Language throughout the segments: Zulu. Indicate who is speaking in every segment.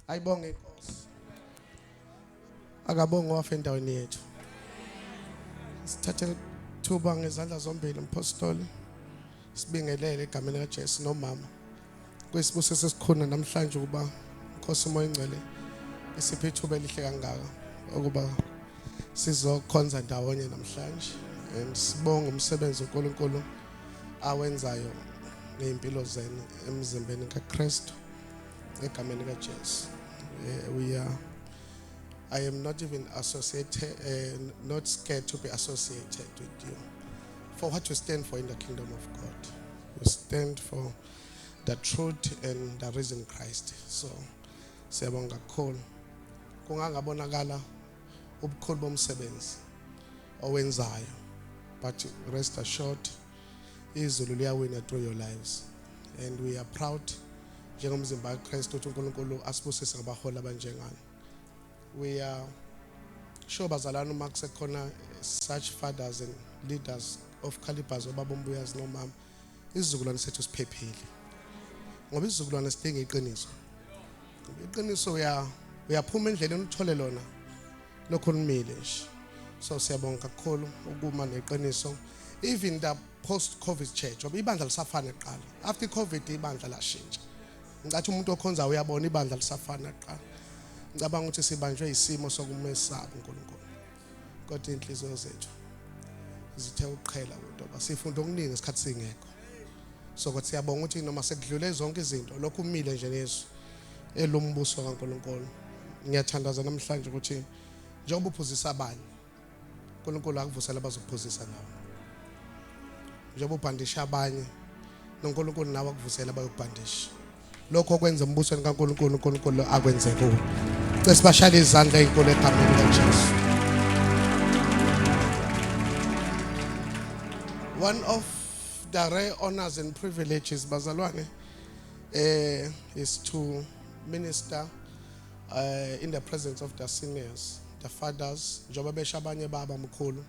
Speaker 1: Ayibonge inkosi. Akabonge wafa endaweni yethu. Sithathe thuba ngezandla zombili umpostoli. Sibingelele egameni likaJesu nomama. Kwesibusiso esikhona namhlanje ukuba inkosi moya ingcwele isiphe ithuba elihle kangaka ukuba sizokhonza ndawonye namhlanje. Sibonga umsebenzi uNkulunkulu awenzayo ngeimpilo zenu emzimbeni kaKristu egameni likaJesu. I am not even associated, not scared to be associated with you for what you stand for in the kingdom of God. You stand for the truth and the risen Christ. So, siyabonga kakhulu. Kungangabonakala ubukhulu bomsebenzi owenzayo, but rest assured izulu liyawina through your lives, and we are proud njengomzimba kaKristu ukuthi uNkulunkulu asibusise ngabaholi abanjengani. We are sure bazalana uma kusekhona such fathers and leaders of calibers obabombuyazi nomama, isizukulwane sethu siphephile ngoba isizukulwane sidinga iqiniso. Iqiniso uyaphuma endleleni uthole lona lokho lumile nje. So siyabonga kakhulu ukuma neqiniso. Even the post-COVID church, ngoba ibandla lisafana eqala. After COVID ibandla lashintsha. Ngathi umuntu okhonza uyabona ibandla lisafana eqala. Ngicabanga ukuthi sibanjwe isimo sokumesaba uNkulunkulu. Kodwa inhliziyo zethu zithe ukuqhela kodwa sifunda okuningi isikhathi singekho. So kodwa siyabonga ukuthi noma sekudlule zonke izinto lokhu umile nje nesu elombuso kaNkulunkulu. Ngiyathandaza namhlanje ukuthi njengoba uphuzisa abanye uNkulunkulu akuvusela abazophuzisa nawe. Njengoba ubhandisha abanye noNkulunkulu nawe akuvusela abayokubhandisha. Lokho kwenza umbusweni kaNkulunkulu uNkulunkulu akwenze kuwo. Sesibashaya izandla ezinkulu egameni likaJesu. One of the rare honors and privileges bazalwane is to minister in the presence of the seniors, the fathers, njengoba besha abanye baba mkhulu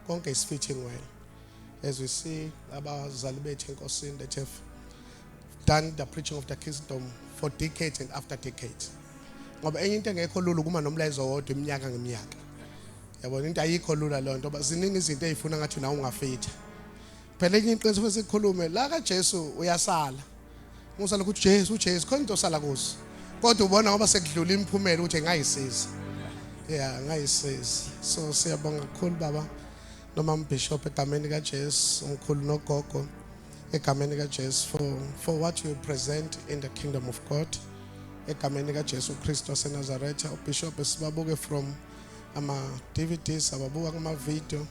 Speaker 1: konke is fitting well. As we see abazali bethu enkosini that have done the preaching of the kingdom for decades and after decades. Ngoba enye into engekho lula kuma nomlayezo wodwa iminyaka ngeminyaka. Yabona into ayikho lula lo nto, ziningi izinto ezifuna ngathi nawe ungafitha. Phela enye iqiniso esikhulume la kaJesu uyasala. Ngusala ukuthi uJesu khona into osala kuzo. Kodwa ubona ngoba sekudlula imiphumela ukuthi ngayisiza. Ngayisiza. So siyabonga kakhulu baba noma umbishop egameni kaJesu umkhulu nogogo egameni kaJesu for what you present in the kingdom of God. Egameni kaJesu Kristu waseNazaretha uBishop sibabuke from ama DVDs ababuka kuma video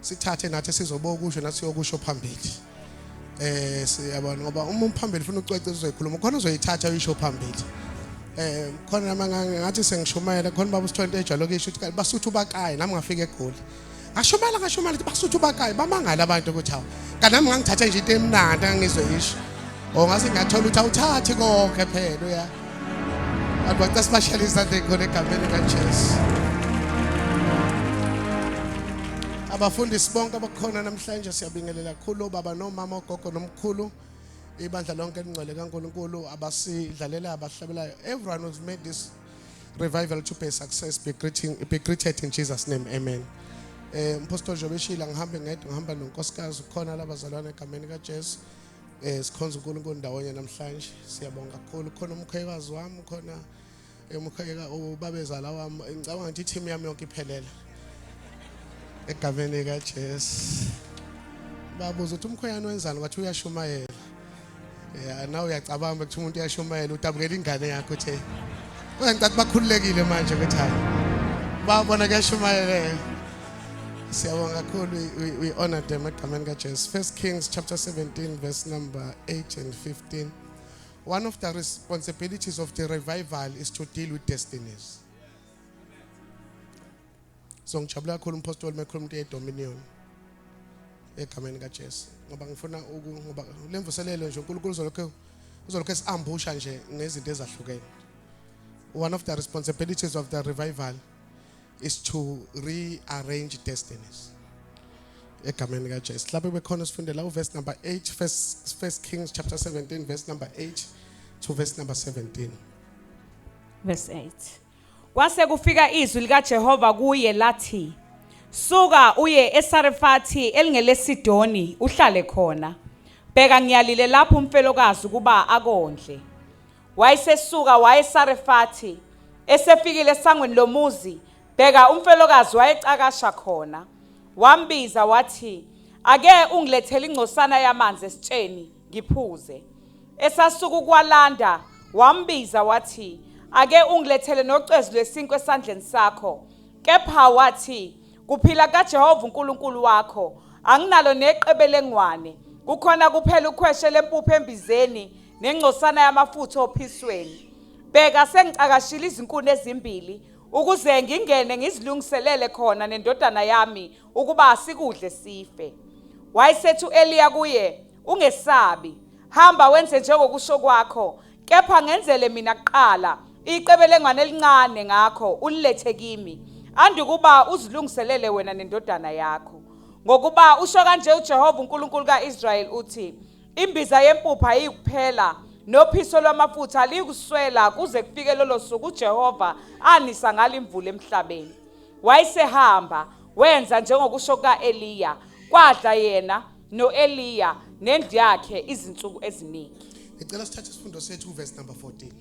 Speaker 1: sithathe nathi sizobuka ukusho nathi siyokusho phambili. Siyabona ngoba uma umphambili ufuna ucweceza uzoyikhuluma khona uzoyithatha uyisho phambili. Khona ngathi sengishumayela khona baba uSithole ejalo kisho ukuthi basuthu bakayi nami ngafika eGoli. Ngashumala basuthu bakayi bamangala abantu ukuthi hawo. Kanami ngangithatha nje into emnandi angizwe isho. Ngase ngathola ukuthi awuthathi konke phela uya. Abantu sibashaya izandla ekhona egameni kaJesu. Abafundisi bonke abakhona namhlanje siyabingelela kakhulu baba nomama ogogo nomkhulu ibandla lonke elingcwele kaNkulunkulu abasidlalela abahlabelayo. Everyone who's made this revival to be a success be greeted in Jesus name, amen. Mpostoli Jobeshila ngihamba nonkosikazi ukhona labazalwane egameni kaJesu. Sikhonza uNkulunkulu ndawonye namhlanje. Siyabonga kakhulu khona umkhwekazi wami khona umkhweka ubabezala wami ngicabanga ukuthi team yami yonke iphelele egameni kaJesu. Babuza ukuthi umkhweyana wenzani kwathi uyashumayela. Nawe uyacabanga ukuthi umuntu uyashumayela utabukela ingane yakho uthe uyangicathi bakhululekile manje ukuthi hayi babona kuyashumayela. Siyabonga kakhulu we honor them egameni kaJesu. 1 Kings chapter 17 verse number 8 and 15. One of the responsibilities of the revival is to deal with destinies. So ngijabula kakhulu umpostoli mekhuluma into yedominion egameni kaJesu. Ngoba ngifuna ngoba lemvuselelo nje uNkulunkulu uzolokho esiambusha nje ngezinto ezahlukene. One of the responsibilities of the revival is to rearrange destinies. Egameni kaJesu. Lapho bekhona sifundela uverse number 8, First Kings chapter 17 verse number 8 to verse number 17.
Speaker 2: verse 8. Kwase kufika izwi likaJehova kuye lathi, suka uye eSarifathi elingeleSidoni uhlale khona. Bheka ngiyalile lapho umfelokazi kuba akondle. Wayesesuka wayeSarifathi, esefikile esangweni lomuzi, bheka umfelokazi wayecakasha khona. Wambiza wathi, ake ungilethele ingcosana yamanzi esitsheni ngiphuze. Esasuka ukwalanda, wambiza wathi, ake ungilethele nocwezu lwesinkwa esandleni sakho. Kepha wathi, kuphila kaJehova uNkulunkulu wakho, anginalo neqebelengwane. Kukhona kuphela ukhweshe lempuphu embizeni nengcosana yamafutha ophisweni. Bheka sengicakashila izinkuni ezimbili ukuze ngingene ngizilungiselele khona nendodana yami ukuba asikudle sife. Wayesethi uEliya kuye, ungesabi, hamba wenze njengokusho kwakho, kepha ngenzele mina kuqala iqebelengwane elincane ngakho ulilethe kimi, andikuba uzilungiselele wena nendodana yakho. Ngokuba usho kanje uJehova uNkulunkulu kaIsrayeli uthi, imbiza yempuphu ayikuphela nophiso lwamafutha alikuswela kuze kufike lolo suku uJehova anisa ngalo imvula emhlabeni. Wayesehamba wenza njengokusho kaEliya, kwadla yena noEliya nendlu yakhe izinsuku eziningi.
Speaker 1: Ngicela sithathe isifundo sethu verse number 14.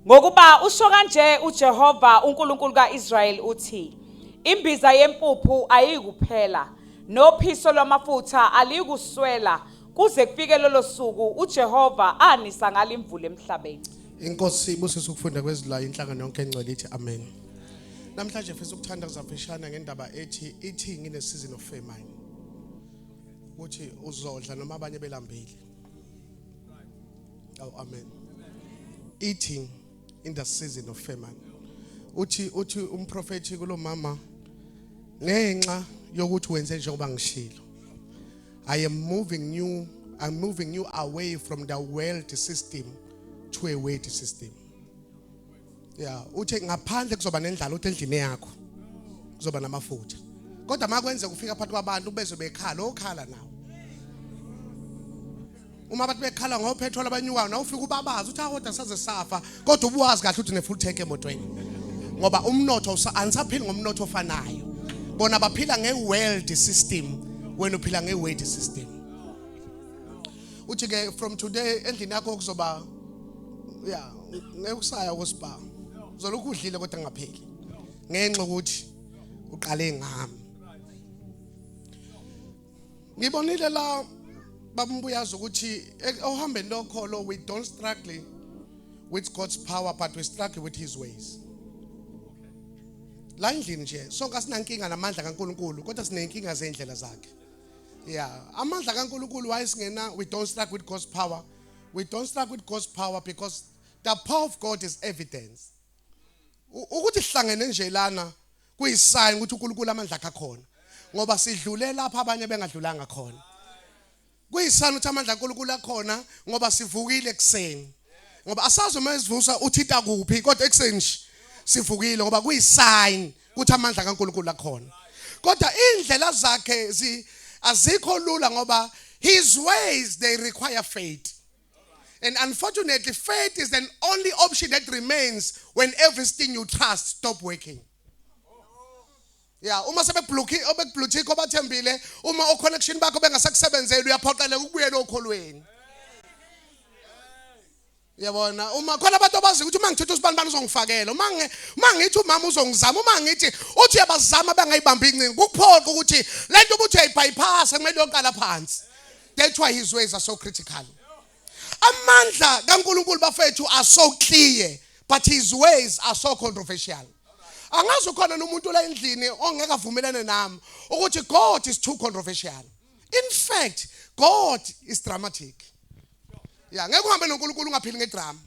Speaker 2: Ngokuba usho kanje uJehova uNkulunkulu kaIsrayeli uthi, imbiza yempuphu ayikuphela nophiso lwamafutha alikuswela kuze kufike lolo suku uJehova anisa ngalo imvula emhlabeni.
Speaker 1: Inkosi ibusise ukufunda kwezilwayo inhlangano yonke engcwele ithi amen. Namhlanje mfisa ukuthanda kuzafishana ngendaba ithi ngine season of famine. Uthi uzodla noma abanye belambile. Oh amen. Eating in the season of famine. Uthi umprofeti kulomama ngenxa yokuthi wenze njengoba ngishilo. I'm moving you away from the world system to a weight system. Yeah, uthi ngaphandle kuzoba nendlala uthi endlini yakho kuzoba namafutha. Kodwa makwenze kufika phakathi kwabantu bezwe bekhala okhala nawo. Uma abantu bekhala ngopetrol abanyukayo na ufika ubabaza uthi ahoda saze safa kodwa ubuwazi kahle uthi ne-full tank emotweni. Ngoba umnotho angisaphili ngomnotho ofanayo. Bona baphila nge-world system wena uphila nge-weight system. Uthi ke from today endlini yakho kuzoba ngekusaya kwespa. Uzolokhu udlile kodwa ngapheli. Ngenxa ukuthi uqale ngami. Ngibonile la babumbuyaza ukuthi ohambeni lokholo we don't struggle with God's power but we struggle with his ways. La endlini nje sonke asinankinga namandla kaNkulunkulu kodwa sinenkinga zendlela zakhe. Yeah, amandla kaNkulunkulu wayesingena we don't struggle with God's power. We don't struggle with God's power because the power of God is evidence. Ukuthi sihlangene nje lana kuyisign ukuthi uNkulunkulu amandla akhe akhona. Ngoba sidlule lapha abanye bengadlulanga khona. Kuyisign ukuthi amandla kaNkulunkulu akhona ngoba sivukile ekseni. Ngoba asazi uma isivusa uthita kuphi kodwa ekseni nje sivukile ngoba kuyisign ukuthi amandla kaNkulunkulu akhona. Kodwa indlela zakhe azikho lula ngoba his ways they require faith. And unfortunately faith is the only option that remains when everything you trust stop working. Yeah, uma sebekubluthika obathembile uma oconnection bakho bengasakusebenzeli uyaphoqeleka ukubuyela okholweni. Yabona uma khona abantu abazi ukuthi uma ngithethe usibani bani uzongifakela uma ngithi umama uzongizama uma ngithi uthi uyabazama bengayibambi incini kuphoqa ukuthi lento ubuthi uyayibypass kumele yonkala phansi. That's why his ways are so critical. Amandla kaNkulunkulu bafethu are so clear but his ways are so controversial. Angazi ukhona nomuntu la endlini ongeke avumelane nami ukuthi God is too controversial. In fact, God is dramatic. Yeah, ngeke uhambe noNkulunkulu ungaphili ngedrama.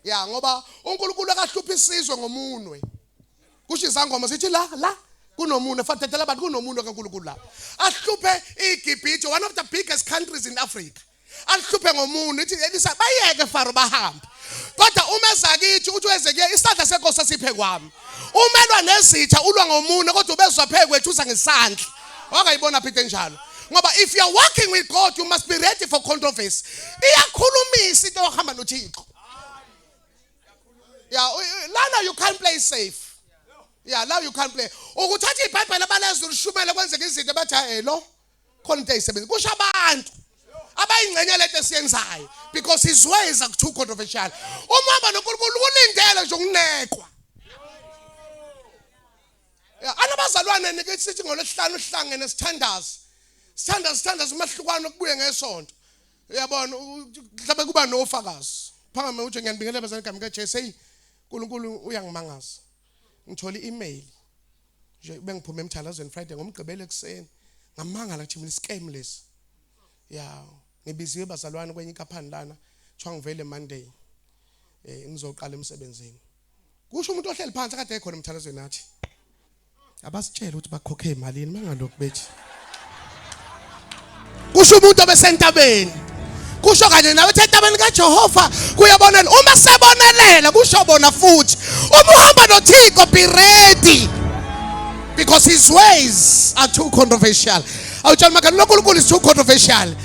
Speaker 1: Yeah, ngoba uNkulunkulu akahluphi isizwe ngomunwe. Kusho izangoma sithi la kunomunwe fathethela abantu kunomunwe kaNkulunkulu la. Ahluphe iGibhithe, one of the biggest countries in Africa. Ahluphe ngomunwe ithi elisa bayeke Faro bahamba. Kodwa uma ezakithi uthi wezeke isandla senkosi siphe kwami. Umelwa nezitha ulwa ngomunwe kodwa ubezwa phe kwethu uza ngesandla. Wakayibona phithe njalo. Ngoba if you are working with God you must be ready for controversy. Iyakhulumisa into yohamba noThixo. Yeah, lana you can't play safe. Yeah, now you can't play. Ukuthatha iBhayibheli abalezwe ushumele kwenzeka izinto bathi hello khona into eyisebenza. Kusho abantu abayingcenye lento esiyenzayo because his ways are too controversial. Uma noNkulunkulu ulindele nje ukunekwa. Yeah, anabazalwane nike sithi ngolesihlanu uhlangene sithandaza umahlukwana okubuye ngesonto. Uyabona mhlawumbe kuba nofakazi. Phangame uthi ngiyanibingelela bazalwane igama likaJesu. Hey, uNkulunkulu uyangimangaza. Ngithola i-email nje bengiphume emthalazweni Friday ngomgqibelo ekseni ngamangala ukuthi mina scam lesi. Yeah, ngibiziwe bazalwane kwenye inkampani lana kuthiwa ngivele Monday ngizoqala emsebenzini. Kusho umuntu ohleli phansi kade ekhona emthalazweni athi abasitshela ukuthi bakhokhe imalini mangalokho bethi. Kusho umuntu obesentabeni. Kusho kanye nawe entabeni kaJehova kuyabonela uma sebonelela kusho bona futhi uma uhamba noThixo be ready because his ways are too controversial. Awutshela maka uNkulunkulu is too controversial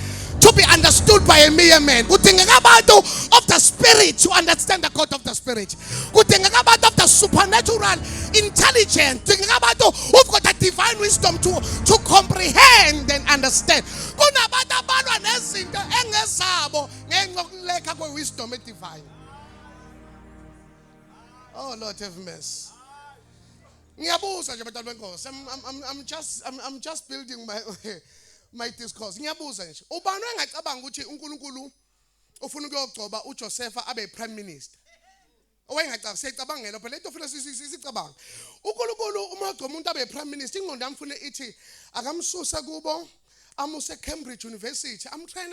Speaker 1: to be understood by a mere man. Kudingeka abantu of the spirit to understand the God of the spirit. Kudingeka abantu of the supernatural intelligence. Kudingeka abantu who've got a divine wisdom to comprehend and understand. Kunabantu abalwa nezinto engezabo ngenxa yokuleka kwe-wisdom divine. Oh Lord have mercy. Ngiyabuza nje batata benkosi. I'm just building my discourse. Ngiyabuza nje. Ubani engacabanga ukuthi uNkulunkulu ufuna ukuyogcoba uJoseph abe prime minister. Owengacabanga siyacabangela phela lento ufuna sicabanga. uNkulunkulu uma ugcoba umuntu abe prime minister ingqondo yamfune ithi akamsusa kubo amuse Cambridge University. I'm trying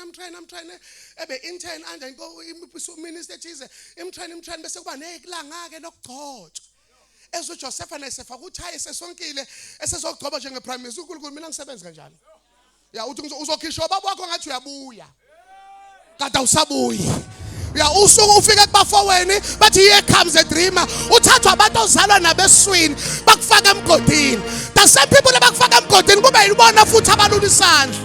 Speaker 1: ebe intern anje inko minister thize imtrying bese kuba nekulanga ke lokugcotshwa. Ezo Joseph nasefa ukuthi hayi sesonkile esezogcoba njenge prime minister uNkulunkulu mina ngisebenza kanjani. Ya uthi uzokhishwa baba wakho ngathi uyabuya. Kade awusabuyi. Ya usuku ufika kubafowenu bathi here comes a dreamer. Uthathwa abantu ozalwa nabeswini bakufaka emgodini. The same people abakufaka emgodini kube yibona futhi abalula isandla.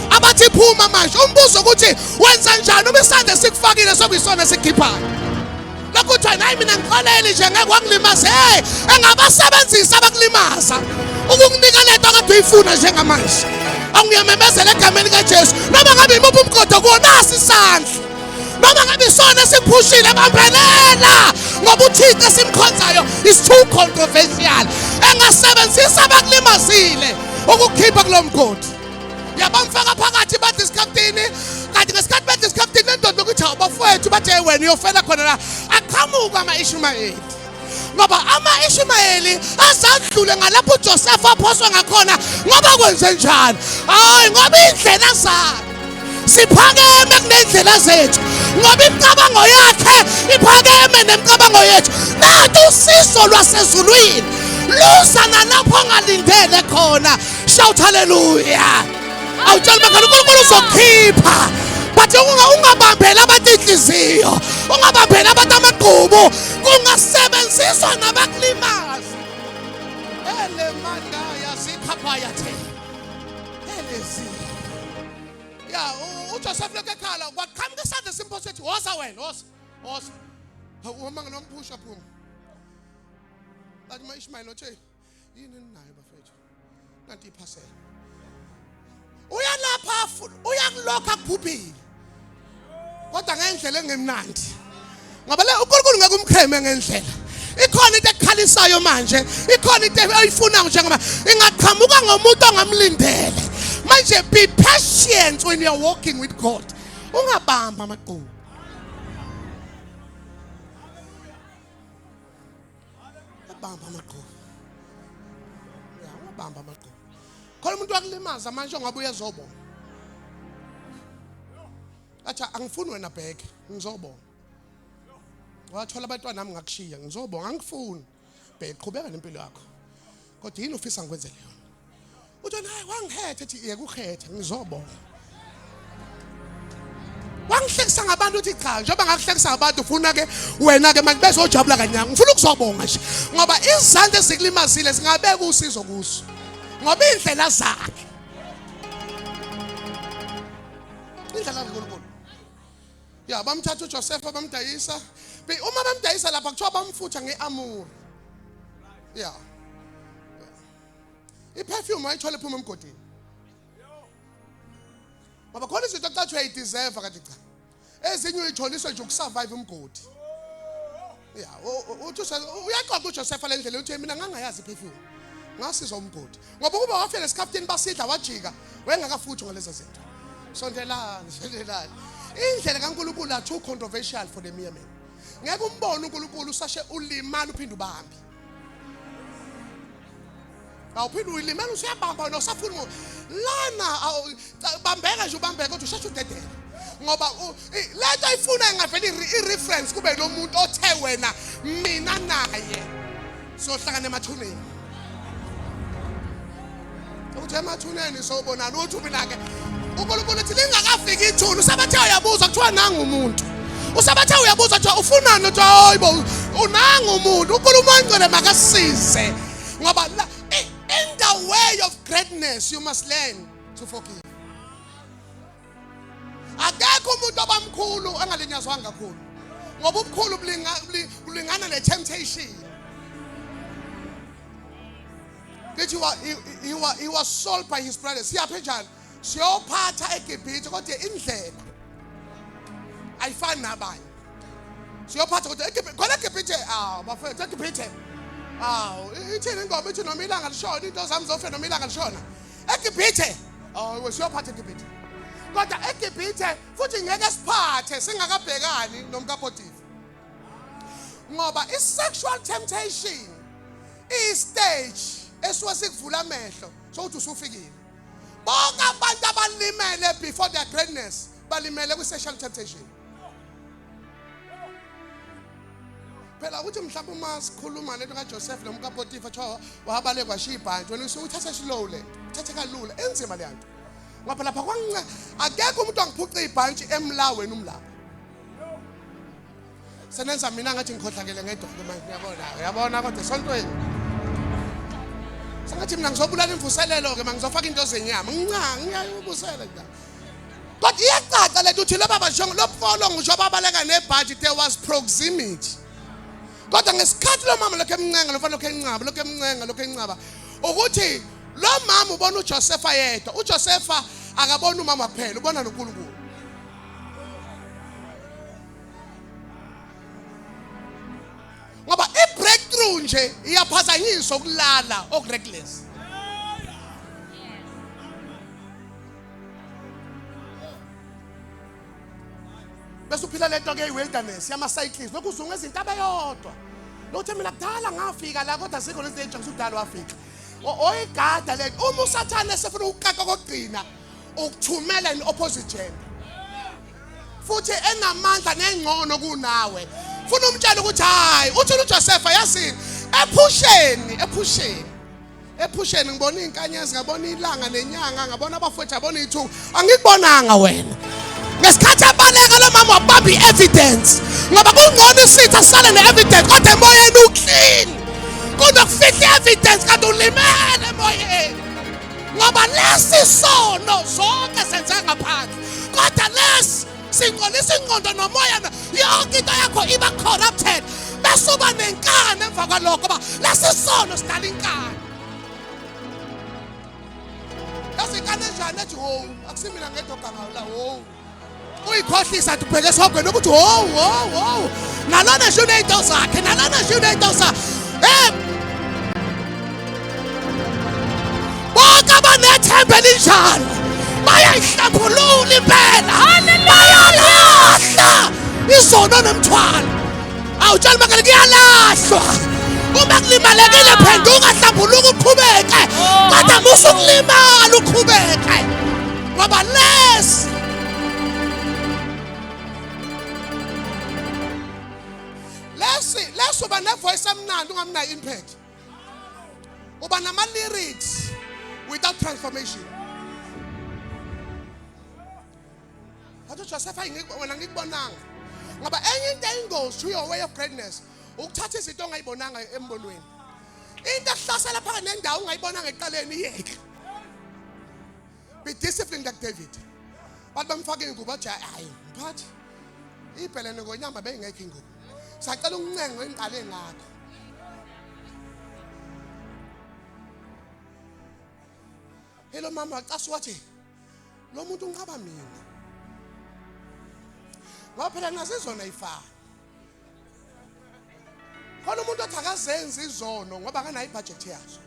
Speaker 1: Abathi phuma manje umbuzo ukuthi wenza njani uma isandla sikufakile sokuyisona sikhiphayo. Lokuthi hayi mina ngixolele nje ngeke kwangilimaza. Hey, engabasebenzisa abakulimaza. Ukukunika lento akade uyifuna njengamanje. Angiyamemezela egameni kaJesu. Noma ngabe imuphi umgodo kuona isandla. Noma ngabe isona sikuphushile bambelela ngoba uThixo esimkhonzayo is too controversial. Engasebenzisa abakulimazile ukukhipha kulomgodi. Yabamfaka phakathi bathi isikhathini kanti ngesikhathi bathi isikhathini lendondo ukuthi awubafowethu bathe wena uyofela khona la aqhamuka ama-Ishmayeli. Ngoba ama-Ishmayeli azadlule ngalapho uJoseph aphoswa ngakhona ngoba kwenze njani. Hayi ngoba indlela zakhe siphakeme kunendlela zethu ngoba imicabango yakhe iphakeme nemicabango yethu. Nathi usizo lwasezulwini luza nalapho ongalindele khona. Shout hallelujah. Awutshela bakho uNkulunkulu uzokhipha but ungabambela abantu inhliziyo ungabambela abantu amagqubu kungasebenziswa nabakulimaza. Ele mandaya sikhapaya the elezi. Ya uJoseph lekekhala kwaqhamuka isandla simphose ethi woza wena woza uma nginompusha phuma. Bathi ma-Ishmayeli othe yini ninayo bafethu nanti iphasela. Uyalapha uyakulokha kuphuphile. Kodwa ngendlela engemnandi. Ngoba le uNkulunkulu ngeke umkheme ngendlela. Ikhona into ekhalisayo manje, ikhona into oyifunayo njengoba ingaqhamuka ngomuntu ongamlindele. Manje be patient when you're walking with God. Ungabamba amaqhubu. Ungabamba amaqhubu. Ya ungabamba amaqhubu. Khona umuntu wakulimaza manje ongabe uyezobona. Acha angifuni wena bheke, ngizobona. Wathola abantwana nami ngakushiya, ngizobona angifuni. Bheke qhubeka nempilo yakho. Kodwa yini ufisa ngikwenzele yona? Uthi hayi wangihethe ethi yeke ukhethe ngizobona. Wangihlekisa ngabantu uthi cha njengoba ngakuhlekisa ngabantu ufuna ke wena ke manje bese ojabula kanyanga. Ngifuna ukuzobonga nje ngoba izandla ezikulimazile zingabeka usizo kuso. Ngoba indlela zakhe. Indlela kaNkulunkulu. Ya bamthatha uJoseph bamdayisa. Uma bamdayisa lapha kuthiwa bamfutha ngeamur. Yeah. I-perfume ayithola ephuma emgodini. Ngoba khona izinto xa kuthiwa uyayideserve kanti cha. Ezinye uyitholiswa nje ukusurvive umgodi. Yeah, uthi uyaxoxa uJoseph le ndlela uthi mina ngangayazi i-perfume. Ngasizwa umgodi. Ngoba kuba wafika esikhaftini basidla wajika, wayengakafuthi ngalezo zinto. Sondelana. Indlela kaNkulunkulu are too controversial for the mere man. Ngeke umbone uNkulunkulu usashe ulimala uphinde ubahambe. Awuphinde ulimala usiyabamba wena usafuna lana bambeka nje ubambeka kodwa usheshe udedele. Ngoba lento ayifuna engaveli i-reference kube lo muntu othe wena mina naye sohlangana emathuneni. Uthi emathuneni sobonana uthi mina ke uNkulunkulu uthi lingakafiki ithuna usabathe uyabuza kuthiwa nanga umuntu. Usabathe uyabuza kuthiwa ufunani uthi hayibo unanga umuntu. uNkulunkulu ngcwele makasize ngoba in the way of greatness you must learn to forgive. Akekho umuntu abamkhulu angalinyazwanga kakhulu ngoba ubukhulu bulingana ne-temptation. He was sold by his brothers. Siyaphi njani? Siyophatha eGibhithe kodwa indlela ayifani nabanye. Siyophatha kodwa eGibhithe khona eGibhithe bafethu eGibhithe ithini ingoma ithi noma ilanga lishona into zami zofe noma ilanga lishona eGibhithe siyophatha eGibhithe kodwa eGibhithe futhi ngeke siphathe singakabhekani nomkaPotifa ngoba i-sexual temptation i-stage esuke sikuvula amehlo sokuthi usufikile. Bonke abantu abalimele before their greatness balimele kwi-sexual temptation. Phela uthi mhlawumbe uma sikhuluma lento kaJoseph nomkaPotifa kuthiwa wahabale kwashiya ibhanti wena usuke uthatha slow le uthathe kalula enzima le nto ngoba lapha kwanca akekho umuntu angiphuca ibhanti emla wena umlapha. Senenza mina ngathi ngikhohlakele ngedwa manje uyabona kodwa esontweni sangathi mina ngizobulala imvuselelo ke mangizofaka into zenyama ngiyayibusela nje kodwa iyacaca le nto uthi laba bashongo lobufolo ngisho babaleka nebudget there was proximity kodwa ngesikhathi lo mama lokho emncenga lofana lokho encaba ukuthi lo mama ubona uJoseph yedwa uJoseph akabona umama kuphela ubona noNkulunkulu. Ngoba i-breakthrough nje iyaphazanyiswa ukulala okureckless. Bese uphila lento ke i-wilderness yama-cyclists lokhu uzunga izinto abeyodwa. Lokuthi mina kudala ngafika la kodwa sikho lezi zinto ngisudala wafika. Oyigada le uma usathane sefuna ukukaka kokugcina ukuthumela in-opposite gender. Futhi enamandla nengcono kunawe. Funa umtshela ukuthi hayi uthi uJoseph yasini ephusheni ngibona inkanyezi ngabona ilanga nenyanga ngabona abafowethu abona ithu angikubonanga wena ngesikhathi abaleka lo mama wabamba i-evidence ngoba kungcono isitha sale ne-evidence kodwa emoyeni uclean kunokufihla i-evidence kanti ulimele emoyeni ngoba lesi sono zonke senze ngaphandle kodwa lesi singcolisa ingqondo nomoya yonke into yakho iba corrupted bese uba nenkani emva kwalokho ngoba lesisono sidala inkani. Yasikane njani ethi ho akusimina ngedwa ngawula ho uyikhohlisa tubheke sogwe nokuthi ho nalona sho into zakhe bonke abanethembe linjalo bayayihlaphulula impela bayalahla izono nemthwalo awutshela makale kuyalahlwa uma kulimalekile phenduka hlambuluka uqhubeke kodwa musukulimala uqhubeke ngoba lesi uba nevoice emnandi ungamnayo impact uba nama-lyrics without transformation. Hathu Joseph wena ngikubonanga ngoba enye into eyingozi to your way of greatness ukuthatha izinto ongayibonanga embonweni into ehlasela phakathi nendawo ungayibonanga eqaleni iyeke. Be disciplined like David. Bathi bamfaka ingubo bathi hayi mphathi ibhelene ngonyama bengekho ingubo sacela uncengo engiqale ngakho hello mama wacasa wathi lo muntu ungiqaba mina ngoba phela nasizona ifana khona umuntu othi akazenzi izono ngoba akanayo ibudget yazo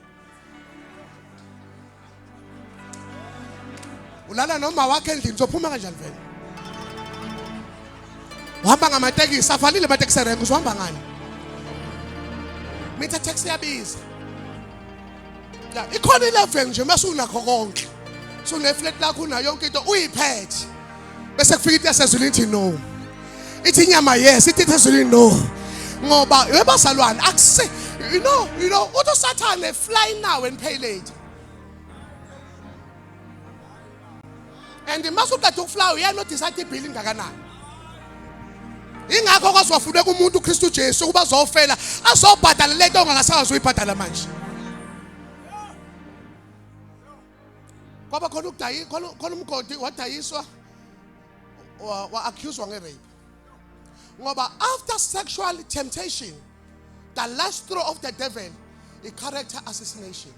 Speaker 1: ulala noma wakhe endlini uzophuma kanjani vele uhamba ngamatekisi avalile amatekisi rengu uzohamba ngani mitha taxi yabiza la ikhona ilevel nje mase unakho konke suneflat lakho una yonke into uyiphethe bese kufika into yasezulwini ithi no ithi inyama yes ithi ezulwini no ngoba yebazalwane akuse you know uthi Satan fly now and pay later and masuqeda ukufly uyanotice athi ibhili ngakanani ingakho kwazofuna kumuntu uKristu Jesu kuba azofela azobhadala lento ongasazi uyibhadala manje kwaba khona ukudayi khona umgodi wadayiswa wa accused nge-rape ngoba after sexual temptation the last throw of the devil is character assassination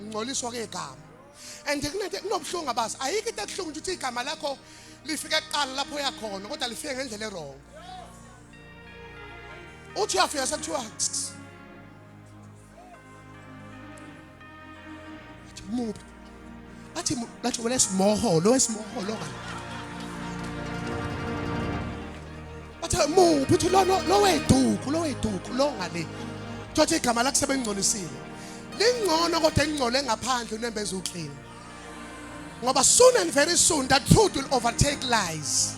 Speaker 1: ngcoliswa kwegama and kunobuhlungu abazi ayikho into ebuhlungu ukuthi igama lakho lifike eqala lapho yakhona kodwa lifike ngendlela errong uthi uyafika sekuthiwa mubi athi lathi wena esimoholo ngani athi mubi uthi lo weduku lo ngale thothi igama lakho sebengcolisile lingcono kodwa engcole ngaphandle unembeza uclean ngoba soon and very soon the truth will overtake lies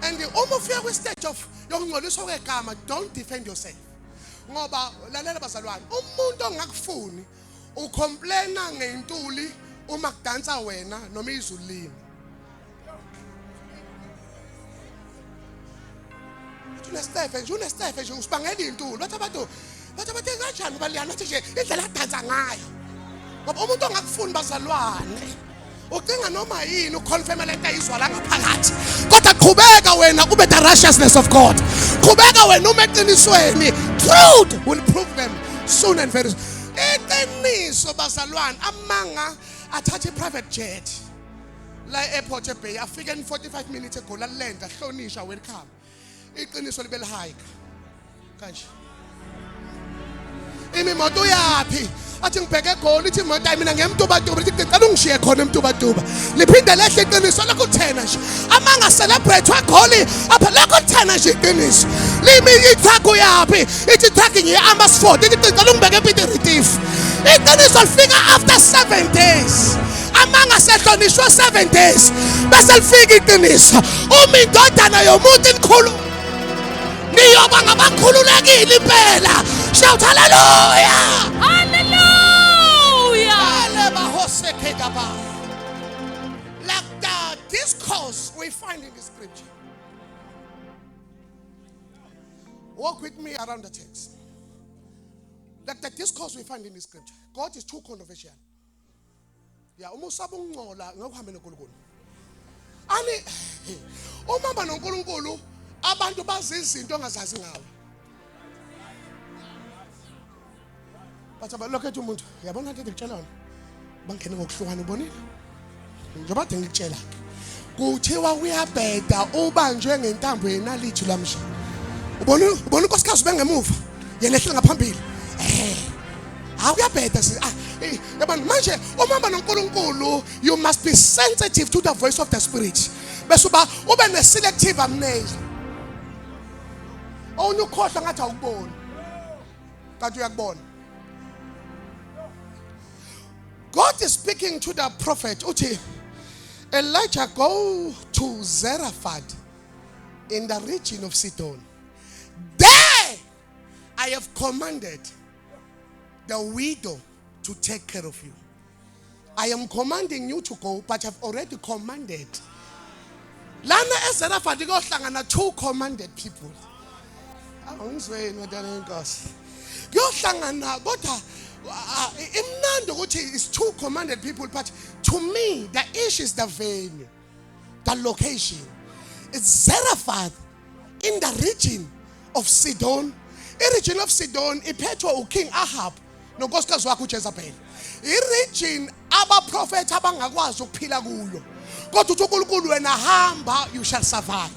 Speaker 1: and uma ufika kwi-stage of yokungcoliswa kwegama don't defend yourself ngoba lalela bazalwane umuntu ongakufuni ucomplaina ngentuli uma kudansa wena noma izulu lini unestefe nje usibangela intuli bathi abantu kanjani baliyana bathi nje indlela adansa ngayo ngoba umuntu ongakufuni bazalwane ucinga noma yini uconfirm lento ayizwa la ngaphakathi kodwa qhubeka wena kube the righteousness of God qhubeka wena uma eqinisweni truth will prove them soon and very soon iqiniso bazalwane amanga athatha i-private jet la airport eBay afika in 45 minutes ago la land ahlonisha welcome iqiniso libe lihayika kanje imimoto yapi athi ngibheke egoli ithi imoto mina ngemntubatuba ithi ngicela ungishiye khona emntubatuba liphinde lehle iqiniso lokho kuthena nje amanga celebrate wagoli apha lokho kuthena nje iqiniso limi ithaku yapi ithi thaking ye-Amersfoort ithi ngicela ungibheke ePiet Retief iqiniso lifika after 7 days amanga sehlonishwa 7 days bese lifika iqiniso uma indodana yomuntu inkulu niyoba ngabakhululekile impela shout hallelujah like the discourse we find in the scripture. Walk with me around the text. Like the discourse we find in the scripture. God is too controversial. Yeah, umusaba ungcola ngokuhamba noNkulunkulu. Ani umama noNkulunkulu abantu bazi izinto ongazazi ngawe. Bathi look at umuntu, yabona into ngitshela wona. Bangene ngokuhlukana ubonile? Njengoba ngikutshela. Kuthiwa uyabheda ubanjwe ngentambo yenalithi lamsha. Ubona unkosikazi bengemuva. Yena ehlala ngaphambili. Awuyabheda yabona manje umama noNkulunkulu you must be sensitive to the voice of the spirit. Bese ube ne-selective amnesia. Awunukhohlwa ngathi awukuboni. Kanti uyakubona. God is speaking to the prophet Uti Elijah go to Zarephath in the region of Sidon. There I have commanded the widow to take care of you. I am commanding you to go, but I've already commanded. Lana eZarephath kuyohlangana two commanded people. Awungizwe nodana inkosi. Kuyohlangana kodwa imnandi ukuthi is two commanded people, but to me the issue is the venue, the location. It's Zarephath in the region of Sidon. The region of Sidon, iphethwe uKing Ahab nonkosikazi wakhe uJezebel. I-region abaprofethi abangakwazi ukuphila kulo. Kodwa uthi uNkulunkulu wena hamba, you shall survive.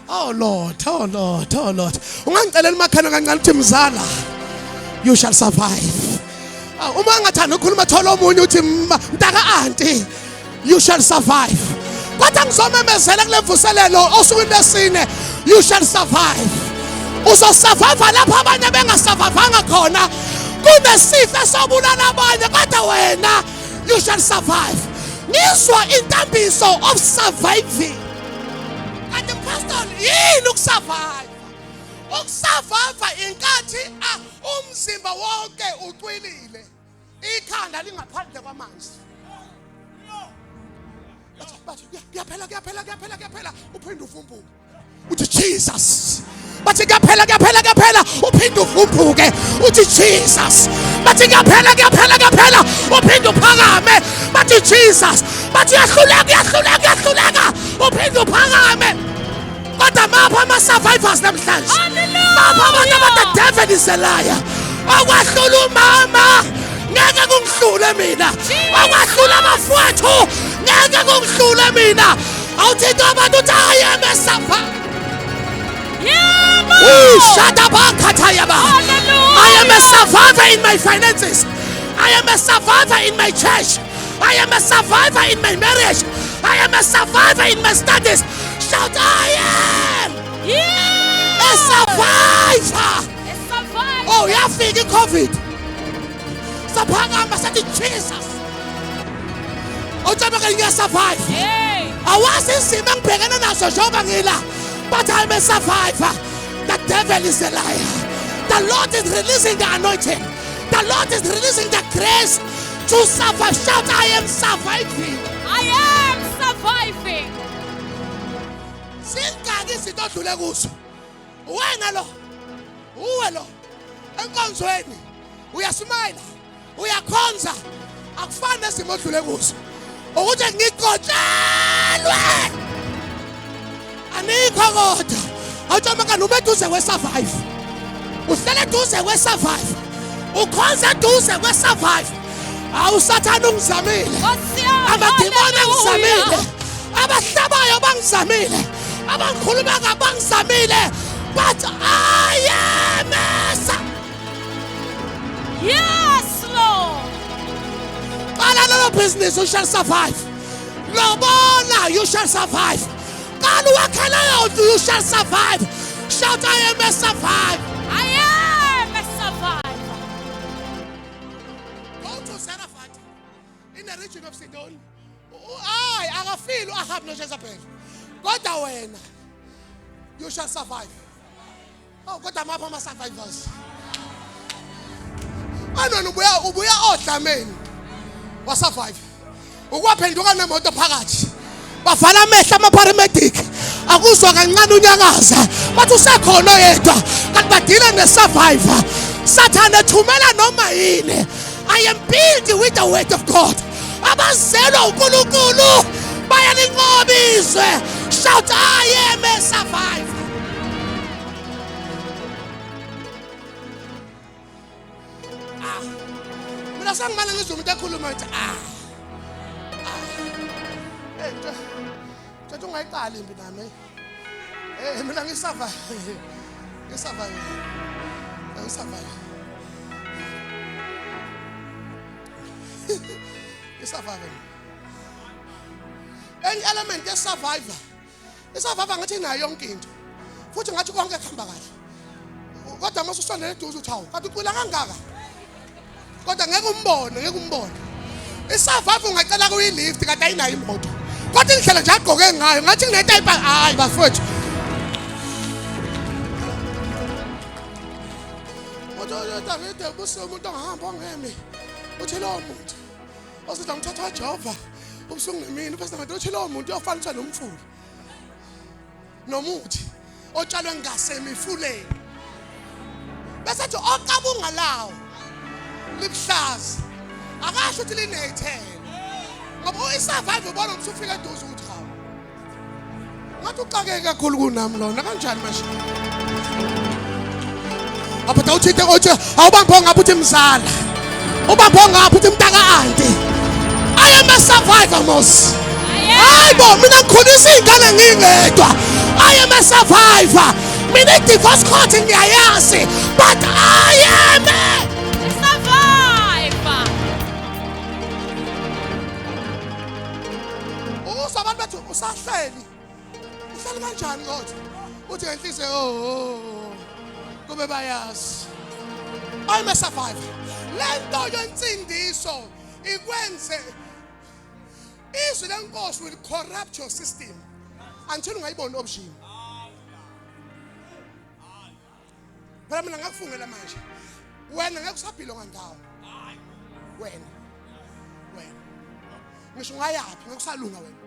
Speaker 1: Oh Lord, oh Lord, oh Lord. Ungangicelela emakhaya kancane uthi mzala, you shall survive. Uma ngathanda ukukhuluma thola omunye uthi mntaka auntie, you shall survive. Kodwa ngizomemezela kule mvuselelo osukwini lesine, you shall survive. Uzosurvive lapho abanye bengasurvivanga khona. Kunesifo esobulala abanye kodwa wena you shall survive. Ngizwa intambiso of surviving. And the pastor yini ukusurvive? Ukusurvive inkathi umzimba wonke ucwilile. Ikhanda lingaphandle kwamanzi. Bathi kuyaphela uphinde uvumbuke. Uthi Jesus. Bathi kuyaphela uphinde uvumbuke. Uthi Jesus. Bathi kuyaphela uphinde uphakame. Bathi Jesus. Bathi yahluleka uphinde uphakame. Kodwa mapha ama-survivors namhlanje. Mapha abantu abathi the devil is a liar. Okwahlula umama ngeke kungihlule mina. Okwahlula abafowethu ngeke kungihlule mina. Awuthi into abantu uthi I am a survivor. I am a survivor in my finances. I am a survivor in my church. I am a survivor in my marriage. I am a survivor in my studies. Shout, I am a survivor. Oh, you're thinking COVID. Saphakama sathi Jesus. Uthi ngeke survive. Awazi isimo engibhekene naso njengoba ngila. But I'm a survivor. The devil is a liar. The Lord is releasing the anointing. The Lord is releasing the grace to survive. Shout, I am surviving.
Speaker 3: I am surviving.
Speaker 1: Singaki izinto odlule kuzo. Wena lo. Uwe lo. Enkonzweni. Uyasmile. Uyakhonza. Akufani nesimo odlule kuzo. Ukuthi ngiqotshelwe. Anikho kodwa. Awuthomeka noma eduze kwe-survive. Uhlele eduze kwe-survive. Ukhonza eduze kwe-survive. Awusathana ungizamile. Amadimoni angizamile. Abahlabayo bangizamile. Abangikhuluma ngabangizamile. But I am a
Speaker 3: Yes, Lord.
Speaker 1: Qala lo business, you shall survive. Lobona, you shall survive. Qala wakhela yonke, you shall survive. Shout, I am a survivor.
Speaker 3: I am a survivor.
Speaker 1: Go to Zarephath in the region of Sidon. I akafile uAhab noJezebel. Kodwa wena, you shall survive. Oh, kodwa mapha ama-survivors. Anona ubuya odlameni wasurvive. Ukwaphenduka nemoto phakathi. Bavala amehlo ama-paramedic. Akuzwa kancane unyakaza. Bathi usekhona oyedwa. Kanti badila ne-survivor. Sathane thumela noma yini. I am built with the word of God. Abazelwa uNkulunkulu bayalinqoba izwe. Shout, I am a survivor. Mina sangimane ngizwe umuntu ekhuluma ethi Nje ungayiqali impi nami. Mina ngisava. Ngisava. Any element ye-survivor. I-survivor ngathi nayo yonke into. Futhi ngathi konke kuhamba kahle. Kodwa mase usondela eduze uthi hawu, kanti ucwila kangaka. Kodwa ngeke umbone. I-survivor ungacela kuyi-lift kanti ayinayo imoto. Kodwa indlela nje agqoke ngayo ngathi kunento hayi bafowethu. Kodwa David ubuse umuntu ongahamba ongemi. Uthi lo muntu osiza ngithatha Jehova. Ubusungu nemini upastor ngathi uthi lo muntu uyofaniswa nomfula. Nomuthi otshalwe ngasemifuleni. Bese athi okabunga lawo libuhlaza. Akasho ukuthi linethele. ngoba uyisurvive ubona usufika eduze uthi hawu ngathi uxakeke kakhulu kunami lona kanjani manje apha uthi uthi awubambo ngapha uthi mzala ubambo ngapha uthi mntaka auntie I am a survivor mos hayibo mina ngikhulisa izingane ngingedwa I am a survivor mina divorce court ngiyayazi but I am
Speaker 3: A survivor.
Speaker 1: usabantu bethu usahleli uhleli kanjani kodwa uthi ngenhliziyo kube bayazi I am a survivor lento yonsindiso ikwenze izwi lenkosi will corrupt your system until ungayiboni option phela mina ngakufungela manje wena ngeke usabhilonga ndawo wena ngisho ngayapi ngeke usalunga wena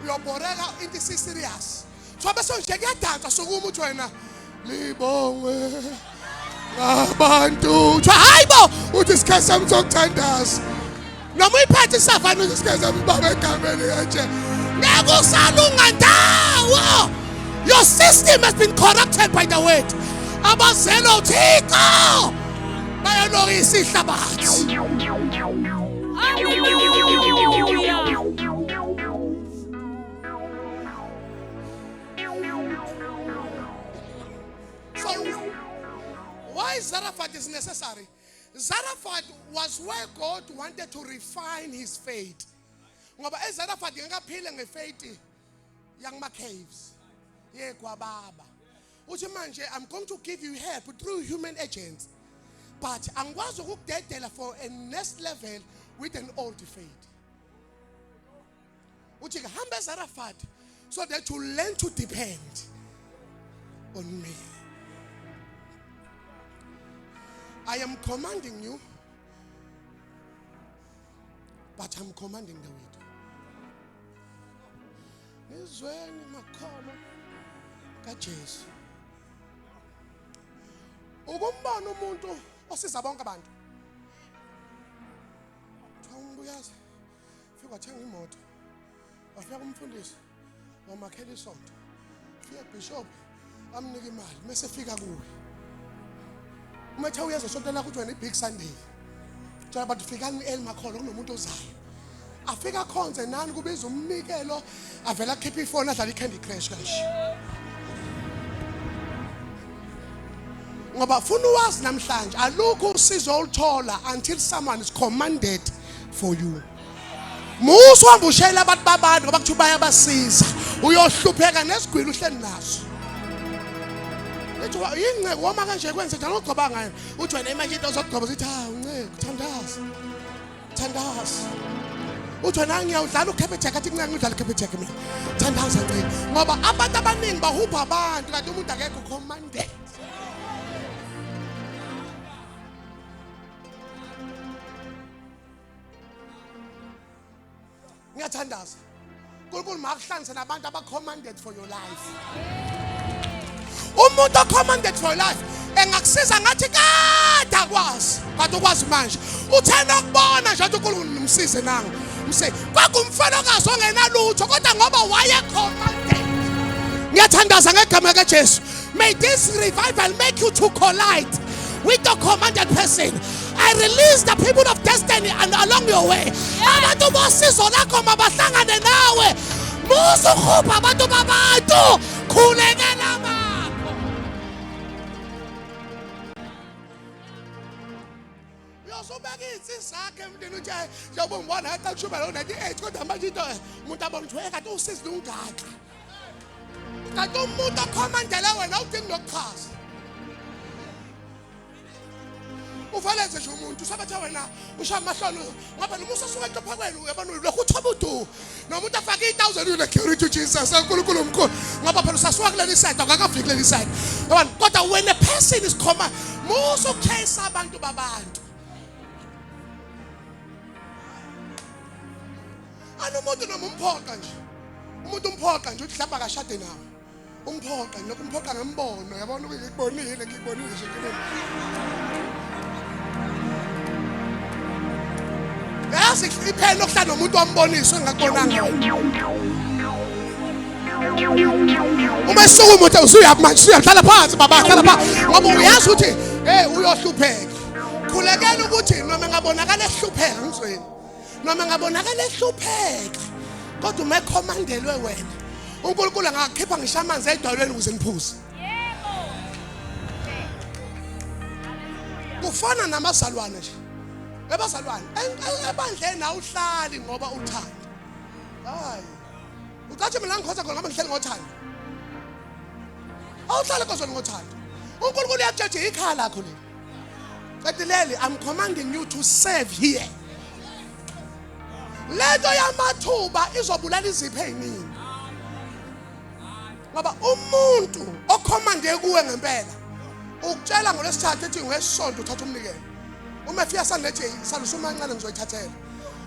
Speaker 1: uyoboreka into serious so bese nje kuyadansa sokuma uthi wena libongwe abantu hayibo uthi sikhathi sami sokuthandaza noma uyiphathe isavana uthi sikhathi sami baba egameni kanje ngeke usalunga ndawo your system has been corrupted by the word abazelo uthixo bayalokisa ihlabathi
Speaker 3: Hallelujah.
Speaker 1: so why Zarephath is necessary? Zarephath was where God wanted to refine his faith. Ngoba eZarephath ngakaphile ngefaith yang ma caves ye kwababa uthi manje I'm going to give you help through human agents but angikwazi ukukudedela for a next level with an old faith uthi hamba eZarephath so that you learn to depend on me. I am commanding you, but I'm commanding the weight. Nizweni makholo kaJesu. Ukumbona umuntu osiza bonke abantu. Uyazi, fika wathenga imoto. Wafika kumfundisi, wamakhela isonto. Fika bishop, amnika imali, mase fika kuwe. Umathe uyeza sonto lakho uthi wena ibig Sunday. Tshela bathi fikani elmakholo kunomuntu ozayo. Afika khonze nani kubiza umnikelo, avela akhipha ifoni adlala iCandy Crush kanje. Ngoba funa uwazi namhlanje alukho usizo oluthola until someone is commanded for you. Musu wambushela abantu babantu ngoba kuthi bayabasiza uyohlupheka nesigwili uhleli naso. Ethi yingceke wama kanje kwenze njalo ogcoba ngayo uthi wena imanje into zokugcoba sithi ha unceke thandaza uthi wena ngiyawudlala ukhephethe athi nceke ngidlala ukhephethe mina thandaza nceke ngoba abantu abaningi bahupha abantu kanti umuntu akekho commanded. Ngiyathandaza uNkulunkulu makuhlanganise nabantu aba-commanded for your life. Umuntu o-commanded for your life engakusiza ngathi kade akwazi kanti ukwazi manje uthena ukubona nje ukuthi uNkulunkulu nimsize nangu mse kwakumfelokazi ongenalutho kodwa ngoba waye-commanded. Ngiyathandaza ngegama likaJesu. May this revival make you to collide with the commanded person. I release the people of destiny and along your way. Abantu bosizo lakho mabahlangane nawe. Musu khupha abantu babantu khulekela bakho. Uyosubeka insizwa zakhe emntwini uthi njengoba ngibona hayi xa kushubela u-98 kodwa manje into umuntu abona ukuthi kanti usizi lungaka. Kanti umuntu okhomandela wena udingi nokuchaza. Uvaleze nje umuntu usabatha wena usha amahlolo ngoba lo musa suka ntopha kwenu uyabona lokhu uthoba udu nomuntu afaka 1000 yule glory to Jesus uNkulunkulu omkhulu ngoba phela usasuka kuleli side akakafiki kuleli side yabona kodwa when a person is command musa ukukhesa abantu babantu anomuntu noma umphoqa nje umuntu umphoqa nje uthi hlamba kashade nawe umphoqa lokhu umphoqa ngembono yabona ukuthi ngikubonile nje yazi iphela nokuhlala nomuntu wamboniso engakubonanga wena uma esuka umuntu usuyahlala phansi baba hlala phansi ngoba uyazi ukuthi uyohlupheka khulekela ukuthi noma ngabonakala ehlupheka ngizweni noma ngabonakala ehlupheka kodwa uma ekhomandelwe wena uNkulunkulu angakhipha ngisho amanzi edwalweni ukuze niphuze kufana namazalwane nje ebazalwane ebandleni awuhlali ngoba uthanda hayi ucathi mina ngikhoza khona ngoba ngihleli ngothanda awuhlale kozweni ngothanda uNkulunkulu uyajaje ikhaya lakho leli qedileli I'm commanding you to serve here lento yamathuba izobulala izipho eziningi ngoba umuntu okhomande kuwe ngempela ukutshela ngolesithathu ethi ngesonto uthatha umnikelo uma efika sanlethi salusuma kancane ngizoyithathela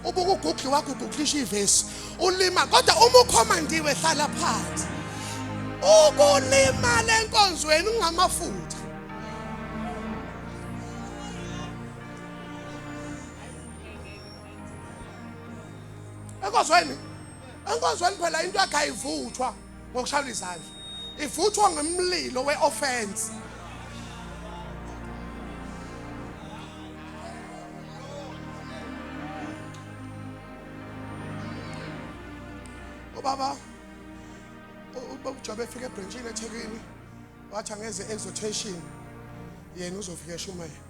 Speaker 1: ubuka uGoogle wakho uguglisha ivesi ulima kodwa uma ukhomandiwe hlala phansi ukulima lenkonzweni ungamafutha enkonzweni phela into yakhe ayivuthwa ngokushayela izandla ivuthwa ngemlilo weoffense baba uJobe efika eBranchini eThekwini wathi angeze exhortation yena uzofika eShumayela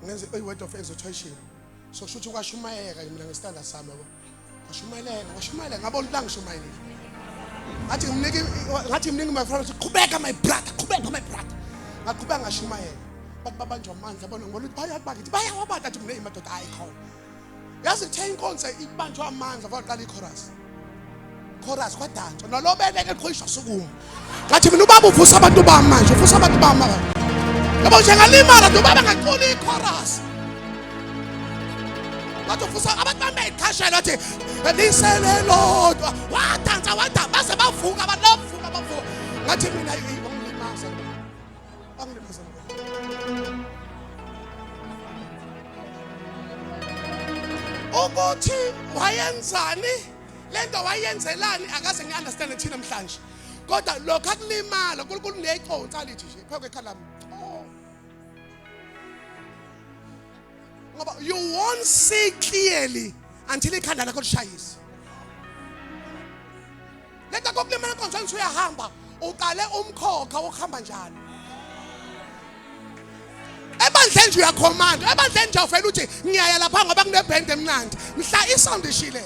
Speaker 1: ngenze iword of exhortation so kusho kwashumayeka mina ngesitanda sami yabo washumayela ngabona ukuthi angishumayela ngathi mningi my friend qhubeka my brother ngaqhubeka ngashumayela bathi babanjwa amandla yabona ngoluthi bayawabathi athi mina imadoda ayikhona yazi kuthe inkonzo ibanjwa amandla baqala chorus kwadantsho nolobeleke liqhoyishwa sukuma ngathi mina ubaba uvusa abantu bamanje uvusa abantu bamanje yabo njengalimala ubaba ngacula ichorus ngathi uvusa abantu bambeyiqhashela wathi liselelodwa wadansa baze bavuka bavuka ngathi mina bangilimaza ukuthi wayenzani lento wayenzelani akaze ngiunderstand thina namhlanje kodwa lokho akulimala uNkulunkulu neyiconsa lithi nje pheke ekhala ngoba you won't see clearly until ikhanda lakho lishayisa lento kokulimala konke usuyahamba uqale umkhokha wokuhamba njalo ebandleni nje uyakhomanda ebandleni nje ufela uthi ngiyaya lapha ngoba kunebhende emnandi mhla isound ishile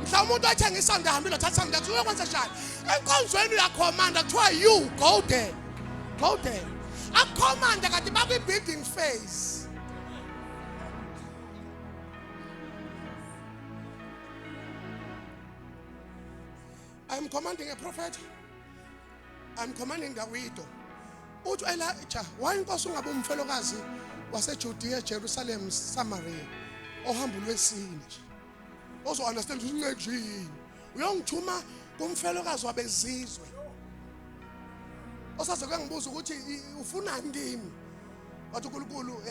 Speaker 1: mhla umuntu athenga isound ahambile uthatha isound yakhe uyokwenza njani enkonzweni uyakhomanda kuthiwa you go there akhomanda kanti bakwi building phase I'm commanding a prophet. I'm commanding the widow. Uthi Elijah, wayinkosi ungabe umfelokazi waseJudea, Jerusalem, Samaria. Ohamba lwesine nje. Ozo understand ukuthi ngejini. Uyongithuma kumfelokazi wabezizwe. Osaze kwengibuza ukuthi ufuna ngimi. Wathi uNkulunkulu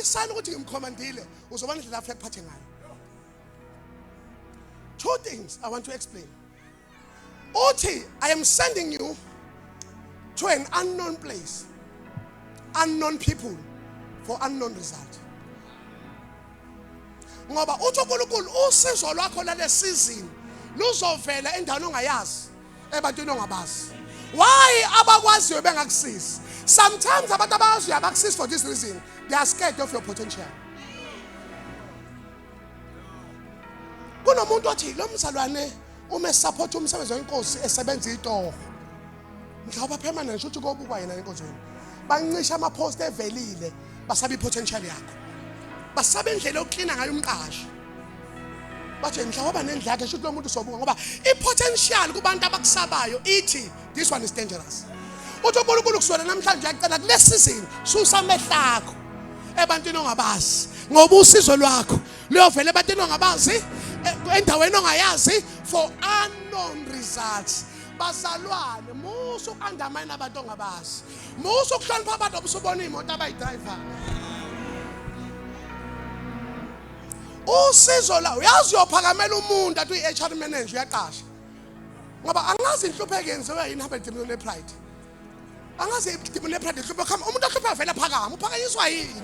Speaker 1: isana ukuthi ngimcommandile uzobona indlela afike kuphathe ngayo. Two things I want to explain. Uthi, I am sending you to an unknown place, unknown people, for unknown result. Ngoba uthi uNkulunkulu usizo lwakho lale season luzovela endaweni ongayazi ebantwini ongabazi. Why abakwaziyo bengakusizi? Sometimes abantu abaziyo abakusizi for this reason. They are scared of your potential. Kunomuntu othi lo mzalwane uma support umsebenzi wenkosi esebenza itoho mhlawumbe permanent ukuthi kobukwa yena enkonzweni bancisha ama post evelile basaba ipotential yakho basaba indlela yokuklina ngayo umqashi bathi mhlawumbe nendlela yakhe ukuthi lo muntu sobuka ngoba ipotential kubantu abakusabayo ithi this one is dangerous uthi uNkulunkulu kusona namhlanje uyacela kule season susa amehlakho ebantwini ongabazi ngoba usizo lwakho luyovela ebantwini ongabazi endaweni ongayazi for unknown results bazalwane musu undermine abantu ongabazi. Musu kuhlonipha abantu obusubona imoto abayidrayiva. Usizo la uyazi uyophakamela umuntu athi uyi-HR manager uyaqasha. Ngoba angazi inhlupheko yenziwe yini hamba idimini le-pride. Angazi idimini le-pride inhlupheko umuntu ohlupha vele phakama uphakanyiswa yini?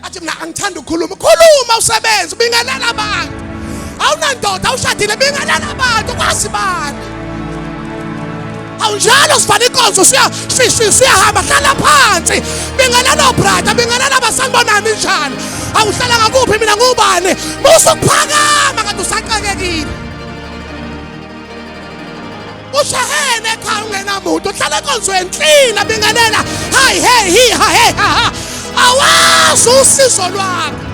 Speaker 1: Athi mina angithanda ukukhuluma. Khuluma usebenze ubingelela abantu. Awunandoda awushadile bingelela abantu kwazi bani. Awunjalo sivana inkonzo siyahamba hlala phansi. Bingelela obrada bingelela abasanibonani njani. Awuhlala ngakuphi mina ngubani? Musukuphakama kanti usaqakekile. Ushahene ekhaya ungenamuntu uhlala enkonzweni klina bingelela. Hayi hey hi ha hey ha. Awazi usizo lwakho.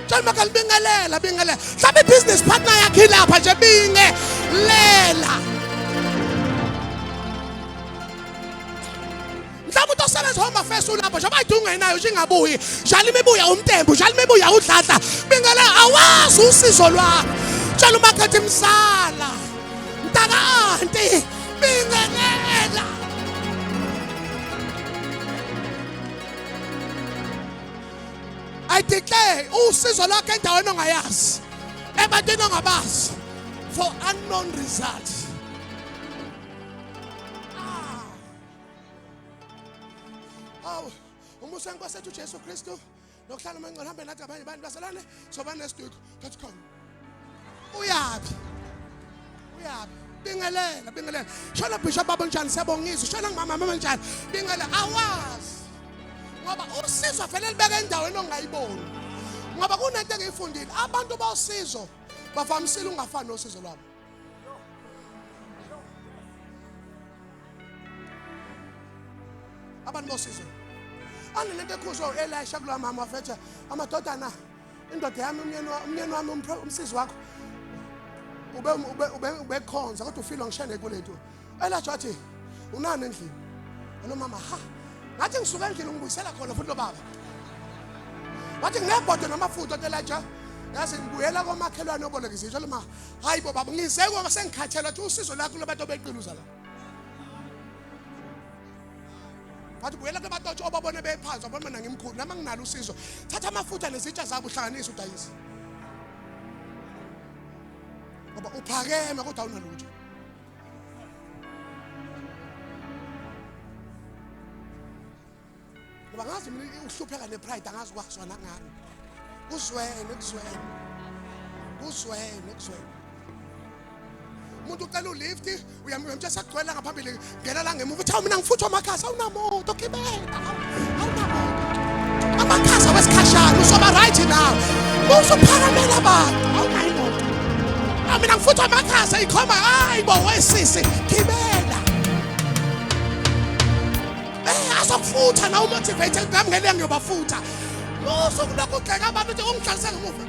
Speaker 1: Jama kalibingelela bingelela. Mhlawumbe business partner yakhe lapha nje bingelela. Mhlawumbe utosebenza home affairs ulapha nje bayidungenayo nje ingabuyi. Njalo imibuya umtembu, njalo imibuya udladla. Bingelela awazi usizo lwakho. Tshela umakhathi msala. Mntaka auntie bingelela. I declare usizo lwakho endaweni ongayazi ebantwini ongabazi for unknown results. Umusa wenkosi yethu Jesu Kristu nokuhlala amangcwele hambe nathi abanye abantu baselane soba nesidiko kathi khona. Uyabi bingelela shona bishop baba njani siyabongisa shona ngimama mama njani bingelela awazi ngoba usizo vele libeke endaweni ongayiboni ngoba kunento engiyifundile abantu bosizo bavamisile ungafani nosizo lwabo. Abantu bosizo anelento ekhuzwa uElisha kulwa mama wafetha amadodana indoda yami umnyeni wami umsizi wakho ube khonza kodwa ufile ngishene kulethu. Elisha wathi unani endlini lo mama ha ngathi ngisuka endlini ngibuyisela khona futhi lo baba wathi nginebhodo namafutha Elisha yazi ngibuyela komakhelwane obolekisisho lo ma hayi bo baba ngizeko ngasengikhathela ukuthi usizo lakho labantu obeqiluza la. Wathi buyela kubantu obabone bephansi abona mina ngimkhulu nama nginalo usizo thatha amafutha nezitsha zabo uhlanganise udayisi. Ngoba uphakeme kodwa awunalutho. Ngoba ngazi mina uhlupheka nepride angazi kwazwa nangani. Kuzwene. Umuntu ucela ulift uyamtshela sagcwela ngaphambili ngena la ngemuva uthi mina ngifutha amakhasi awunamoto gibela awunamoto amakhasi wesikhashana usoba right now usuphakamela abantu awunayimoto mina ngifutha amakhasi ayikhoma hayibo wesisi gibela azokufutha na umotivated ngamngene ngiyobafutha usokulokho ugxeka abantu ukuthi ungihlalise ngemuva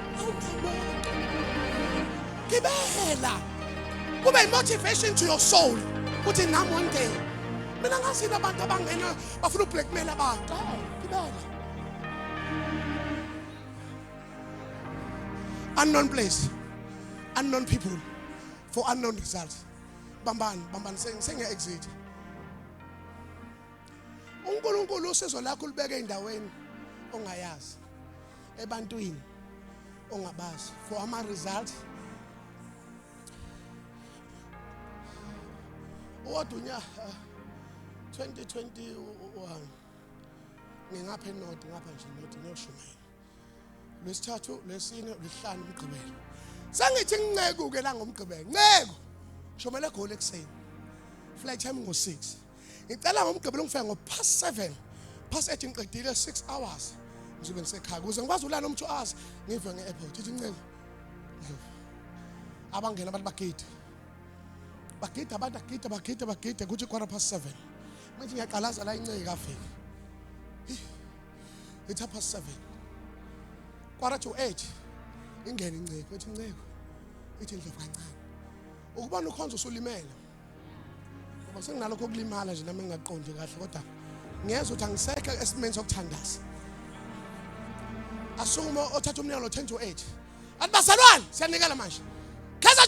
Speaker 1: gibela kube motivation to your soul ukuthi nami one day mina ngasina abantu abangena bafuna ublackmail abantu gibela. Unknown place, unknown people for unknown results. Bambani sengiya exit. uNkulunkulu usizo lakho libeke endaweni ongayazi ebantwini ongabazi for ama results. Odunya 2021 ngingapha enodi ngapha nje nodi noShumayela lesithathu lesine lihlanu umgqibelo sengithi nginceke ke la ngomgqibelo nceke Shumela egoli ekseni flight time ngo6 ngicela ngomgqibelo ngifika ngo7 past 8 ngiqedile 6 hours ngizobe ngisekhaya ukuze ngikwazi ulala no 2 hours ngive ngeairport ithi nceke abangena abantu bagida abantu bagida kuthi 7:15 manje ngiyaqalaza la inceke kafika it's 7:30 8:15 ingene inceke ethi nceke ithi ndlovu kancane ukubona ukhonza usulimela ngoba senginalokho ukulimala nje nami ngingaqondi kahle kodwa ngiyeza ukuthi angisekho esimeni sokuthandaza asumo othatha umnyalo 10 to 8 athi basalwane siyanikela manje khaza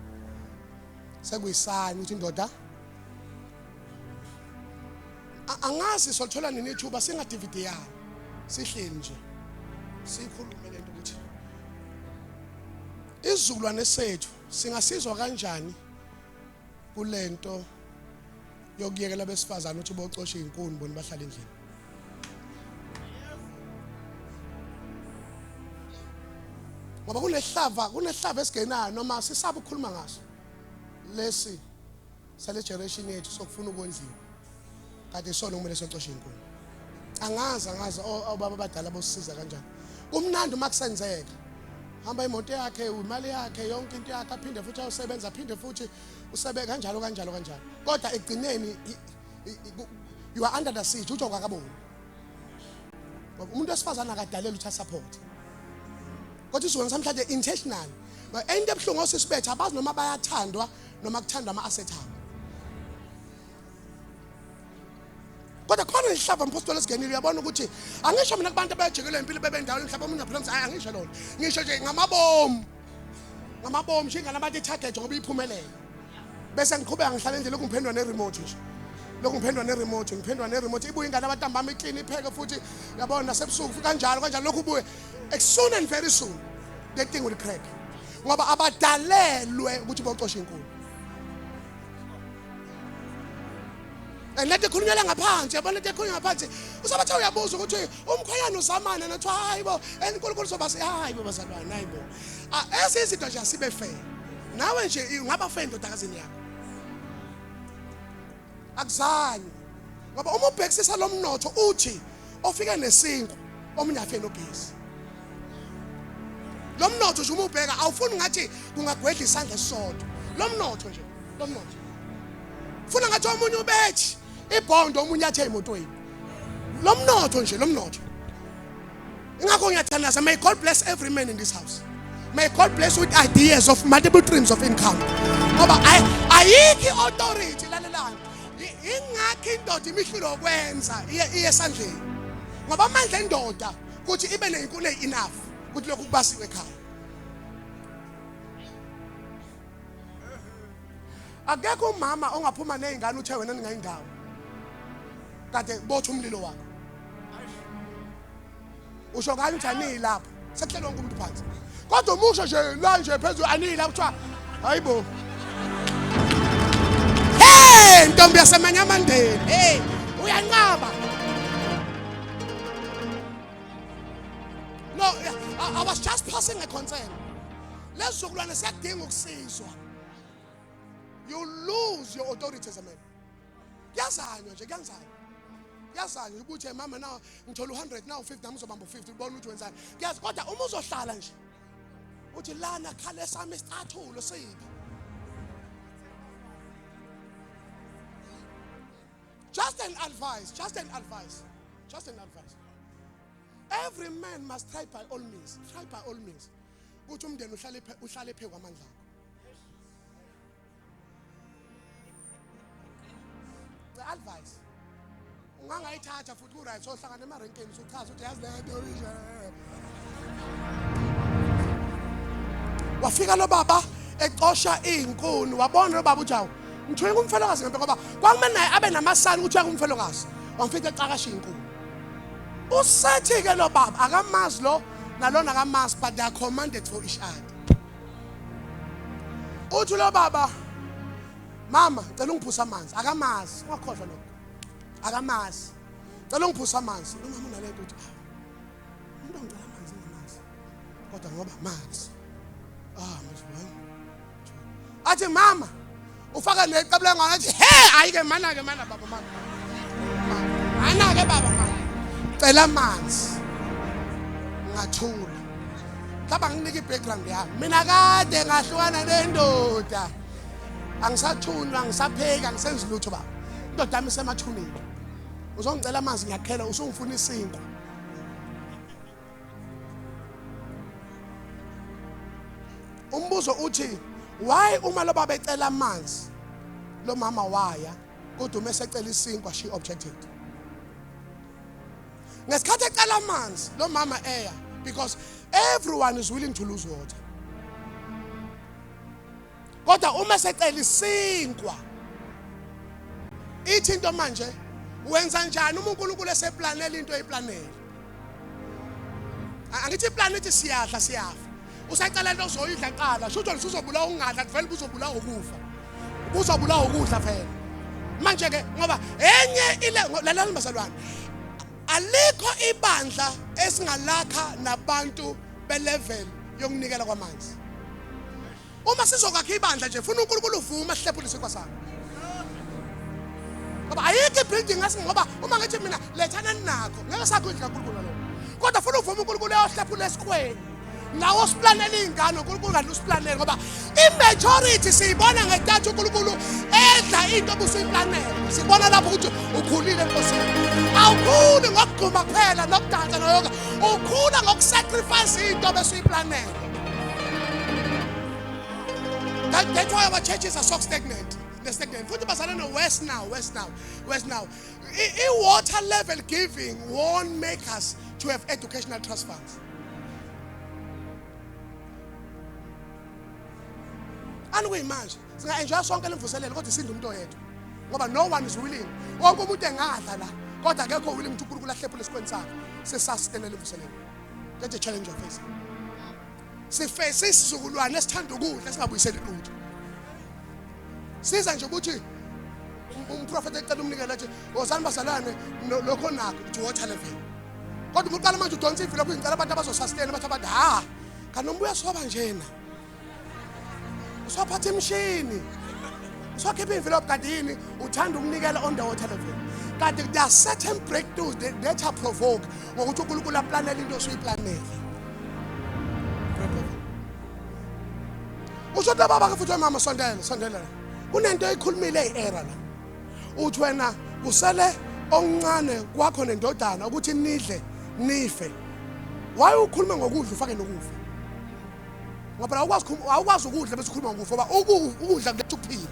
Speaker 1: sekuyisani uthi indoda angazi solithola nini ithuba singadivide sihleli nje sikhulume lento ukuthi izizukulwane sethu singasizwa kanjani kulento yokuyekela besifazana ukuthi bocoshe inkuni bona bahlala endlini. Ngoba kunehlava esigenayo noma sisaba ukukhuluma ngaso lesi sale generation yethu sokufuna ukondliwa kade sona kumele socoshe inkuni. Angazi obaba abadala bosisiza kanjani. Kumnandi uma kusenzeka hamba imoto yakhe imali yakhe yonke into yakhe aphinde futhi ayosebenza aphinde futhi usebe kanjalo kodwa egcineni you are under the siege uthi akakaboni. Umuntu wesifazana akadalela ukuthi support kodwa izona namhlanje intentional into ebuhlungu osisibethe abazi noma bayathandwa noma kuthandwa ama-asset abo. Kodwa khona ihlava mpostoli esigenile uyabona ukuthi angisho mina kubantu abayajikela impilo bebendawo emhlaba omunye phela manje angisho lona ngisho nje ngamabomu njengana abantu itarget ngoba iphumelele bese ngiqhubeka ngihlala endle lokhu ngiphendwa ne-remote nje ngiphendwa ne-remote ibuye ingane abantu bami iclean ipheke futhi yabona nasebusuku kanjalo lokhu ubuye soon and very soon that thing will crack ngoba abadalelwe ukuthi bocoshe inkulu. Lethe khulunyela ngaphansi yabona lethe khulunyela ngaphansi usabathe uyabuza ukuthi umkhwanyana uzamana nathi hayibo enkulunkulu sobase hayibo bazalwane hayibo esizinto nje asibe fair nawe nje ungaba fair ndodakazini yakho akuzanyi ngoba uma ubhekisisa lo mnotho uthi ofika nesinqo omunye afe nobhesi lo mnotho nje uma ubheka awufuni ngathi kungagwedla isandla esisodwa lo mnotho funa ngathi omunye ubethi ibhondo omunye athe emotweni lo mnotho ingakho ngiyathandaza may God bless every man in this house. May God bless with ideas of multiple streams of income. Ngoba ayikho authority lalelana ingakho indoda imihlulo okwenza iye esandleni ngoba amandla endoda ukuthi ibe nezinkuni enough ukuthi lokhu kubasiwe ekhaya. Akekho umama ongaphuma nezingane uthe wena ningayindawo kade botha umlilo wakho usho ngani uthi anilapho sekuhlelwe wonke umuntu phansi kodwa umusho nje la nje phezulu anilapho kuthiwa hayibo ntombi yasemanyamandeni uyanqaba. No, I was just passing a concern. Lezizukulwane siyadinga ukusizwa. You lose your authority as a man. Kuyazanywa nje kuyazanywa ukuthi mama now ngithola 100 now 50 nami uzobamba 50 ubona ukuthi wenzani kuyazi kodwa uma uzohlala nje uthi lana khale sami isicathulo sibi. Just an advice. Every man must try by all means. Ukuthi umndeni uhlale phezu kwamandla akho. The advice. Ungangayithatha futhi ku right sohlangana emarenkeni sochaza ukuthi yazi lento nje. Wafika lo baba ecosha izinkuni wabona lo baba uthi awu ngithola kumfelokazi ngempela ngoba kwakumele naye abe namasana ukuthi uyakumfelokazi wamfika ecakasha izinkuni. Usathi ke lo baba akamazi lo nalona akamazi but they are commanded for each other. Uthi lo baba mama ngicela ungiphusa amanzi akamazi ungakhohlwa lokho akamazi ngicela ungiphusa amanzi umama unalento uthi umuntu ngicela amanzi ngamazi kodwa ngoba amanzi manje athi mama ufaka neqabule ngana athi ayike mana baba mama ana ke baba mama cela amanzi ngathula hlaba nginike i-background yami mina kade ngahlukana nendoda angisathunywa ngisapheka angisenzi lutho baba indoda yami isemathuneni uzongicela amanzi ngiyakhela usungifuna isinqo. Umbuzo uthi why uma lo baba ecela amanzi lo mama waya kodwa uma esecela isinqo she objected. Ngesikhathi ecela amanzi lo mama because everyone is willing to lose water. Kodwa uma secela isinkwa ithi into manje wenza njani uma uNkulunkulu eseplanela into eyiplanele? Angithi iplanethi siyadla siyafa. Usacela into ozoyidla qala, shutho usuzobulawa ungadla vele uzobulawa ukufa. Uzobulawa ukudla vele. Manje ke ngoba enye lalela bazalwane, alikho ibandla esingalakha nabantu belevel yokunikela kwamanzi. Uma sizokwakha ibandla nje ufuna uNkulunkulu uvuma sihlephulise kwasana. Ngoba ayikho ibuilding ngoba uma ngithi mina lethana ninakho ngeke sakhudla uNkulunkulu lo. Kodwa ufuna uvuma uNkulunkulu uyahlephula esikhweni. Nawo siplanela ingane uNkulunkulu ngalosiplanela ngoba imajority siyibona ngedatha uNkulunkulu edla into obusuyiplanela. Sibona lapho ukuthi ukhulile enkosini. Awukhuli ngokugquma kuphela nokudansa noyoga. Ukhula ngokusacrifice into obusuyiplanela. That's why our churches are so stagnant. They're stagnant. Futhi basalana west now. Water level giving won't make us to have educational trust funds. And we imagine, singa-enjoy sonke lemvuselelo kodwa isinda umuntu oyedwa. Ngoba no one is willing. Wonke umuntu engadla la, kodwa akekho willing ukuthi uNkulunkulu ahlephule esikhweni sakhe. Sesustain lemvuselelo. That's a challenge of facing. Sifese isizukulwane esithanda ukudla singabuyiseli lutho. Siza nje ukuthi umprofeti ecela umnikelo athi wozani bazalwane lokho nakho to water level. Kodwa uqala manje udonsa ivila kuyicela abantu abazosustain bathi abantu kanombuya soba njena. Usophatha imshini. Usokhipha envelope kadini uthanda ukunikela on the water level. Kanti there are certain breakthroughs that are provoked ngokuthi uNkulunkulu aplanele into osuyiplanele. Usho baba ke futhi mama sondela. Kunento eyikhulumile eyiera la. Uthi wena usele okuncane kwakho nendodana ukuthi nidle nife. Why ukhuluma ngokudla ufake nokufa? Ngoba awukwazi ukudla bese ukhuluma ngokufa ngoba ukudla kuletha ukuphila.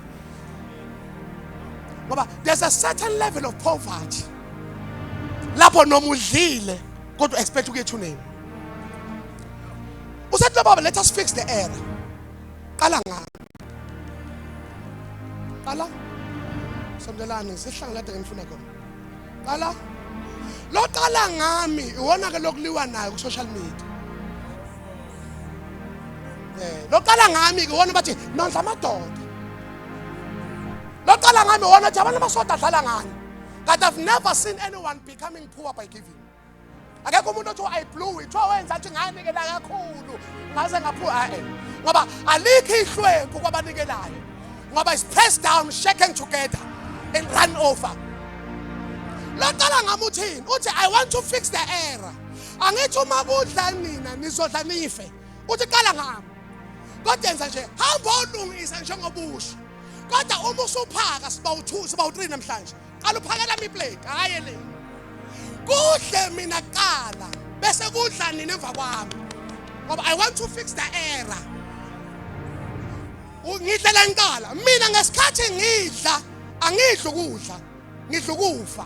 Speaker 1: Ngoba there's a certain level of poverty. Lapho noma udlile kodwa expect ukuyethuneni. Usethi baba let us fix the error. Qala ngani? Qala. Sondelani sihlangana kade ngifuna khona. Qala. Lo qala ngami iwona ke lokuliwa nayo ku social media. Lo qala ngami ke wona bathi nondla amadoda. Lo qala ngami wona ukuthi abantu abasoda dlala ngani. But I've never seen anyone becoming poor by giving. Akekho umuntu othi I blew it. Wenza athi nganikela kakhulu. Ngaze ngaphuza ngoba alikho ihlwempu kwabanikelayo. Ngoba is pressed down, shaken together and run over. Lo qala ngami uthini? Uthi I want to fix the error. Angithi uma kudla nina nizodla nife. Uthi qala ngami. Kodwa yenza nje hamba ulungisa njengobusho. Kodwa uma usuphaka siba u2 siba u3 namhlanje. Qala uphakela iplate hayi le. Kudle mina qala bese kudla nina emva kwami. Ngoba I want to fix the error. Ngidlela nqala mina ngesikhathi ngidla angidla ukudla ngidla ukufa.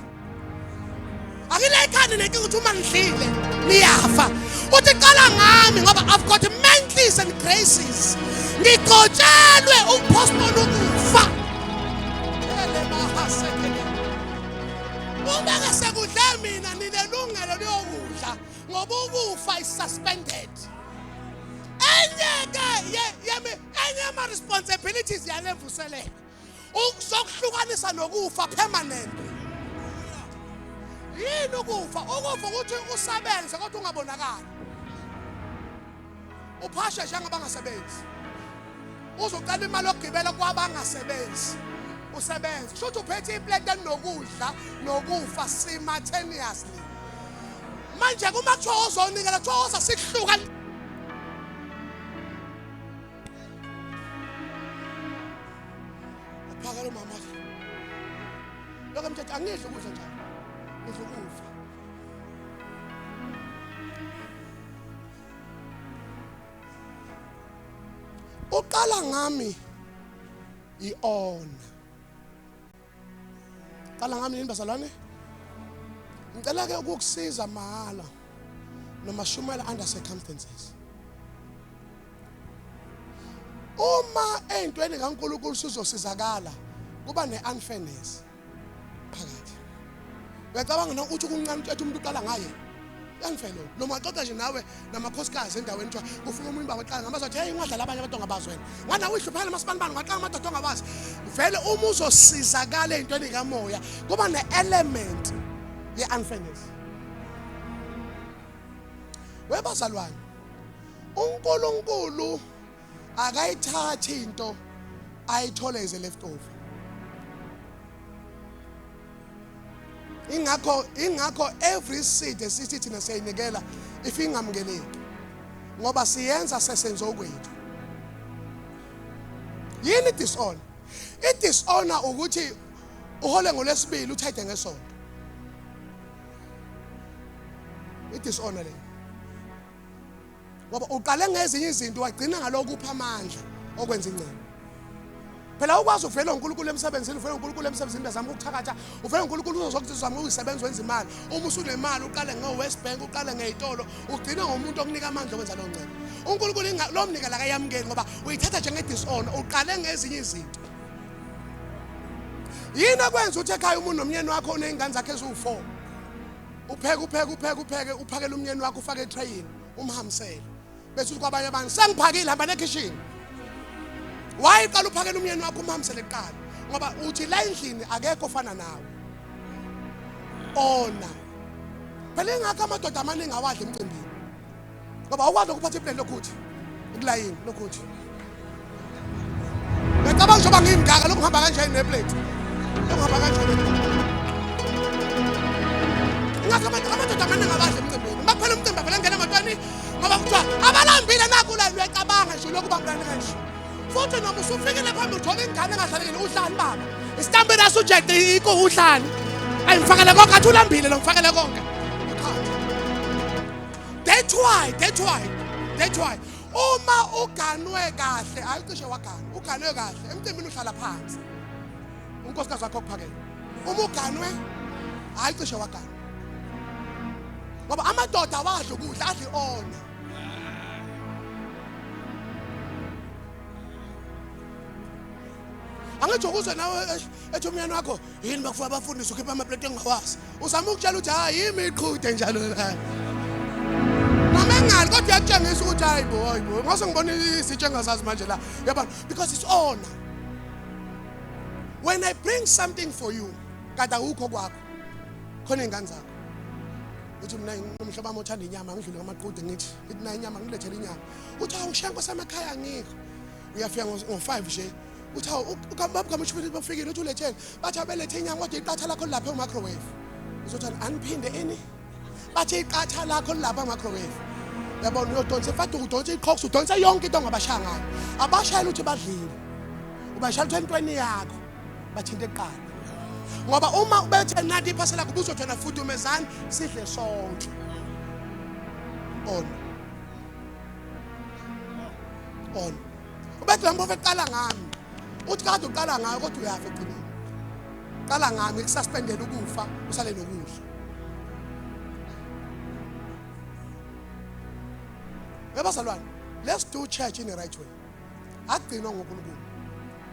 Speaker 1: Akile ekhanda nenkinga ukuthi uma ngidlile niyafa. Uthi qala ngami ngoba I've got mantles and graces. Ngiqotshelwe ukupostpone ukufa. Ele bahasekele. Uma ke sekudla mina ninelungelo lokudla ngoba ukufa is suspended. Enye ama responsibilities yalevuselelo. Ukuzokuhlukanisa nokufa permanent. Yini ukufa? Ukufa ukuthi usebenze kodwa ungabonakali. Uphashe njengabangasebenzi. Uzoqala imali yokugibela kwabangasebenzi. Usebenza. Shothi uphethe iplate enokudla nokufa simultaneously. Manje kuma kuthiwa uzonikela kuthiwa uzasihluka. Phakalo mama. Lokho mthetho angidli ukudla njalo. Ngidla ukufa. Uqala ngami i-honor. Qala ngami yini bazalwane? Ngicela ke ukukusiza mahala noma shumela under circumstances. Uma ey'ntweni kaNkulunkulu sizosizakala kuba ne-unfairness phakathi. Uyacabanga na uthi kuncane ethi umuntu uqala ngaye? Unfair lo. Noma xoxa nje nawe namakhosikazi endaweni kuthiwa kufika umuntu baqala ngamazothi hey ungadlala abanye abantu ongabazi wena. Ngana uyihluphela masibanibani ngaqala amadoda ongabazi. Vele uma uzosizakala ey'ntweni kamoya kuba ne-element ye-unfairness. Webazalwane, uNkulunkulu akayithathi into ayithole as a leftover. Ingakho every seed esithi thina siyayinikela if ingamukeleki ngoba siyenza sesenzo okwethu. Yini dishonor? I-dishonor ukuthi uhole ngolesibili uthayide ngesonto. I-dishonor le. Ngoba uqale ngezinye izinto wagcina ngalokho upha amandla okwenza ingcebo. Phela ukwazi uvela uNkulunkulu emsebenzini, uvela uNkulunkulu emsebenzini bezama ukuthakatha, uvela uNkulunkulu uzokuzama ukusebenza wenza imali. Uma usunemali uqale ngeWest Bank, uqale ngezitolo, ugcina ngomuntu okunika amandla okwenza lo ngcebo. uNkulunkulu lo mnika la kayamukeli ngoba uyithatha njenge-dishonor, uqale ngezinye izinto. Yini akwenza uthi ekhaya umuntu nomyeni wakho unezingane zakhe eziwu4. Upheke uphakela umyeni wakho ufake etrayini, umhambisele. Bese kwabanye abantu sengiphakile hamba nekitchen. Why qala uphakela umyeni wakho umhambisele kuqala? Ngoba uthi la endlini akekho ofana nawe. Ona. Phela ingakho amadoda amaningi awadla emcimbini. Ngoba awukwazi ukuphatha iplate lokuthi ekulayini lokuthi. Ngicabanga njengoba ngimgaka lokhu hamba kanjani neplate. Ngoba kanjani. Ngakho amadoda amaningi awadla emcimbini. Baphela umcimbi phela ngena ematweni ngoba kuthiwa abalambile nakula uyacabanga nje lokhu bangani kanje. Futhi noma usufikile phambili uthola ingane engadlalekile uhlani baba. Isitambe naso uject uhlani. Ayimfakele konke athi ulambile lo ngifakele konke. That's why. Uma uganwe kahle ayicishe wagana. Uganwe kahle emcimbini uhlala phansi. Unkosikazi wakho okuphakela. Uma uganwe ayicishe wagana. Ngoba amadoda awadla ukudla adli ona. Angithi ukuzwe nawe ethi umyeni wakho yini bakufuna abafundisi ukhipha amaplate engawazi. Uzama ukutshela ukuthi hayi yimi iqhuthe njalo la. Noma engali kodwa uyatshengisa ukuthi hayibo ngase ngibona isitshe engazazi manje la. Yabona because it's honor. When I bring something for you kade awukho kwakho khona ingane zakho. Uthi mina nomhlobo wami uthanda inyama ngidlule ngamaqhude ngithi na inyama ngilethele inyama. Uthi awushenko samakhaya ngikho. Uyafika ngo5 nje. Uthi ukambaba kamshubile bafikile uthi ulethele bathi abelethe inyama kodwa iqatha lakho lapha emicrowave. Uzothi aniphinde ini bathi iqatha lakho lapha emicrowave. Yabona uyodonsa fathi udonsa iqhoqo udonsa yonke into ongabashaya ngayo. Abashayela uthi badlile. Ubashayela entweni yakho bathinte eqala. Ngoba uma ubethe nathi iphasela kuba uzothona futhi umezani sidle sonke. On. Ubethe lo mfowethu qala ngami. Uthi kade uqala ngayo kodwa uyafa egcineni. Qala ngami ngikususpended ukufa usale nokudla. Yabazalwane, let's do church in the right way. Agcinwa ngoNkulunkulu.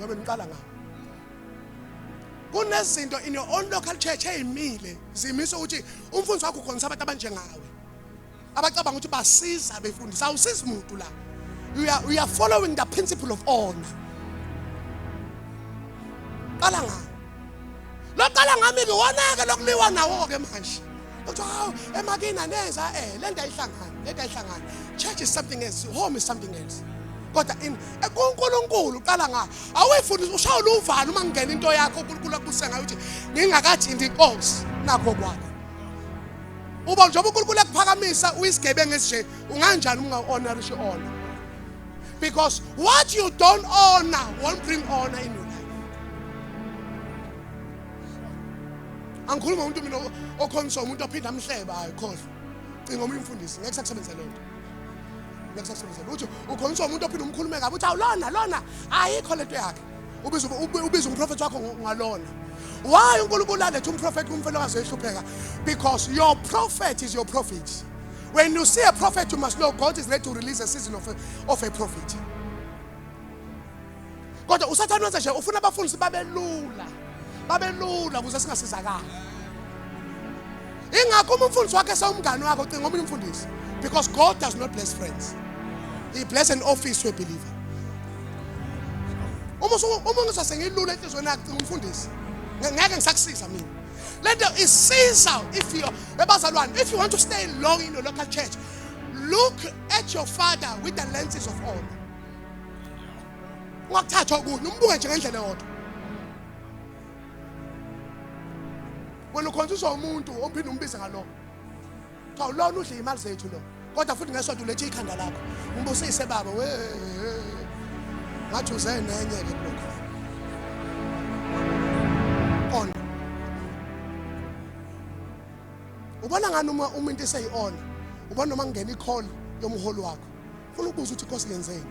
Speaker 1: Ngoba niqala ngayo. Kunezinto in your own local church eyimile zimisa ukuthi umfundisi wakho khona sabantu abanjengawe. Abacabanga ukuthi basiza befundisa awusizi umuntu la. We are following the principle of honor. Qala ngami. Lo qala ngami ke wona ke lokuliwa nawo ke manje. Uthi hawu emakina nenza lento ayihlangana. Church is something else, home is something else. Kodwa kuNkulunkulu qala nga awuyifundisa ushawula uvalo uma ngena into yakho uNkulunkulu akubuse ngayo uthi ngingakathinti inkosi nakho kwakho. Uba njengoba uNkulunkulu akuphakamisa uyisigebengu esinje unganjani unga-honorish honor? Because what you don't honor won't bring honor in your life. Angikhuluma umuntu mina okhonisa umuntu ophinda amhleba hayi khohlwa. Cinga umfundisi ngeke sakusebenza lonto. Uthi ukhonisa umuntu ophinda umkhulume kabi uthi awulona ayikho lento yakhe. Ubiza umprofeti wakho ngalona. Why uNkulunkulu alethe umprofeti kumfelokazi ehlupheka? Because your prophet is your prophet. When you see a prophet, you must know God is ready to release a season of a prophet. Kodwa usathane wenza nje ufuna abafundisi babelula ukuze singasizakala. Ingakho umfundisi wakhe sewumngane wakhe ucinga omunye umfundisi, because God does not bless friends. He bless an office to a believer. Uma ngisasengilula enhlizweni yakhe umfundisi ngeke ngisakusiza mina. Let the isiza if you ebazalwane, if you want to stay long in your local church, look at your father with the lenses of honor. Ungakuthatha kuyo umbuke nje ngendlela eyodwa. Wena ukhonziswa umuntu ophinde umbize ngalo. Cha ulona udla imali zethu lo. Kodwa futhi ngesonto ulethe ikhanda lakho. Umbusise baba we. Ngathi uze nenye ke lokho. On. Ubona ngani uma umuntu eseyiona? Ubona noma ngena icall yomholi wakho. Ufuna ukubuza ukuthi Nkosi yenzeni?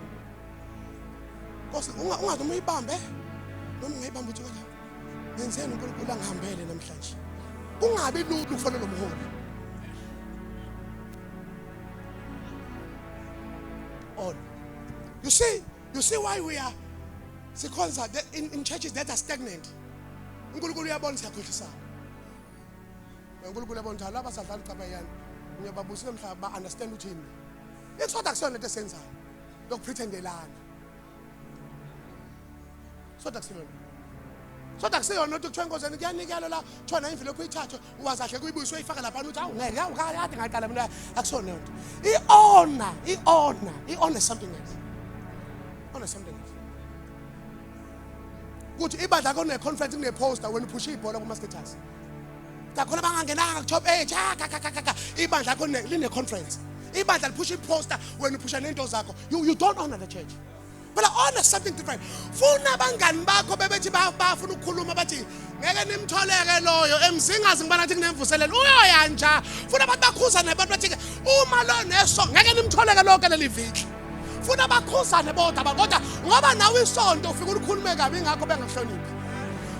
Speaker 1: Nkosi ungathi uma uyibambe noma ngiyibamba uthi kodwa ngenzeni uNkulunkulu angihambele namhlanje. Kungabi lulu ukufonela umholi. On. You see why we are in churches that are stagnant. uNkulunkulu uyabona siyakhohlisana. uNkulunkulu uyabona ukuthi laba sadlala icaba yani. Ngiyababusisa mhlaba ba understand uthini. Eksodwa kusona lento esenzayo. Lokuprethendelana. Sodwa kusiyona ukuthi kuthiwa eNkozini kuyanikela la kuthiwa imvelo uyithathe uwazahle kuyibuyiswe uyifaka lapha uthi awu ngeke awukade ngaqala mina akusona lento. I-honor something else. Honor something else. Kuthi ibandla kone conference kune poster when uphusha ibhola kuma status. Takhona bangangenanga ku top 8 ibandla kone line conference. Ibandla liphusha iposter when uphusha nento zakho. You don't honor the church. But honor something different. Funa abangani bakho bebethi bafuna ukukhuluma bathi ngeke nimtholeke loyo emzingazi ngibana ukuthi kunemvuselelo uyoyanja. Funa abantu bakhuzane abantu bathi uma lo neso ngeke nimtholeke lonke leli viki. Funa bakhuzane bodwa kodwa ngoba nawe isonto ufika ukukhuluma kabi ingakho bengahloniphi.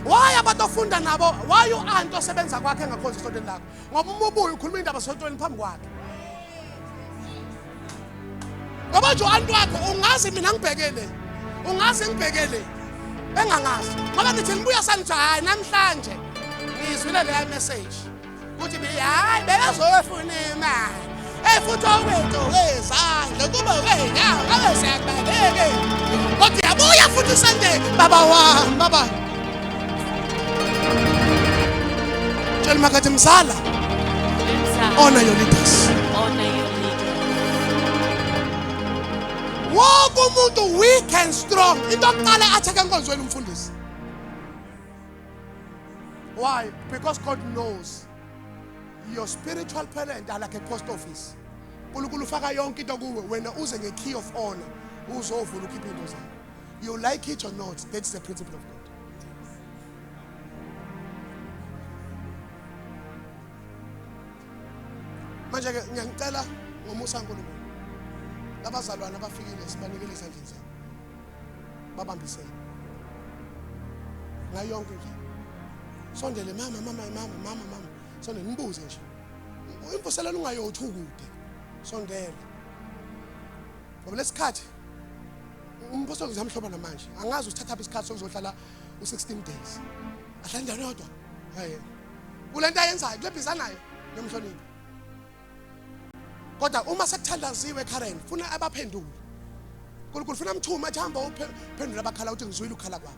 Speaker 1: Why abantu ofunda nabo? Why uanti osebenza kwakhe engakhonza isontweni lakho? Ngoba uma ubuye ukhuluma indaba esontweni phambi kwakhe. Ngoba nje uanti wakho ungazi mina ngibhekele. Ungazi ngibhekele. Engangazi. Ngoba nithi nibuya sanithi hayi namhlanje ngizwile le message. Uthi hayi bezofuna imali. Futhi owethu wezandla kuba wena ngabe siyabaleke. Kodwa yabuya futhi Sunday baba wami baba. Tell makathi msala. Honor your leaders.
Speaker 3: Honor your leaders.
Speaker 1: Wonke umuntu weak and strong. Into yokuqala atheke enkonzweni umfundisi. Why? Because God knows your spiritual parent are like a post office. uNkulunkulu ufaka yonke into kuwe wena uze nge-key of honor uzovula ukhipha into zakho. You like it or not, that's the principle of God. Manje ke ngiyacela ngomusa uNkulunkulu. Abazalwane abafikile sibanikele esandleni zabo. Babambisene. Ngayo yonke nje. Sondele mama. Sondele nibuze nje. Imvuselelo ungayothi ukude. Sondele. Ngoba lesikhathi umpostoli ngizamhloba namanje. Angazi usithatha isikhathi sokuzohlala u16 days. Ahlala endaweni yodwa. Hayi. Kulento ayenzayo kulebhiza nayo yomhloniphi. Kodwa uma sekuthandaziwe Karen funa abaphendule. uNkulunkulu ufuna umthuma athi hamba uphendula abakhala uthi ngizwile ukhala kwabo.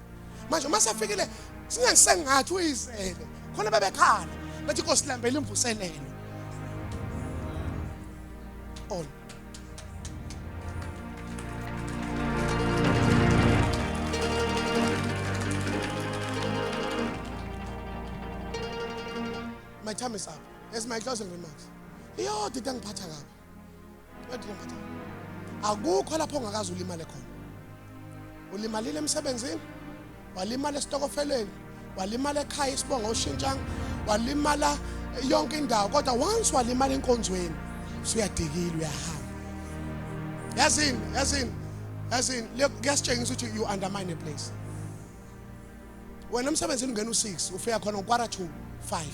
Speaker 1: Manje uma sefikile singasengathi uyizele. Khona bebekhala. Bathi Nkosi lambele imvuselelo. On. My time is up. Here's my closing remarks. Yo dida ngiphatha kabi. Akukho lapho ongakazi ulimale khona. Ulimalile emsebenzini, walimala esitokofeleni, walimala ekhaya isibongo ushintshanga, walimala yonke indawo kodwa once walimala enkonzweni usuyadikile uyahamba. Yazini kuyasitshengisa ukuthi you undermine a place. Wena emsebenzini ungena u6 ufika khona u2 5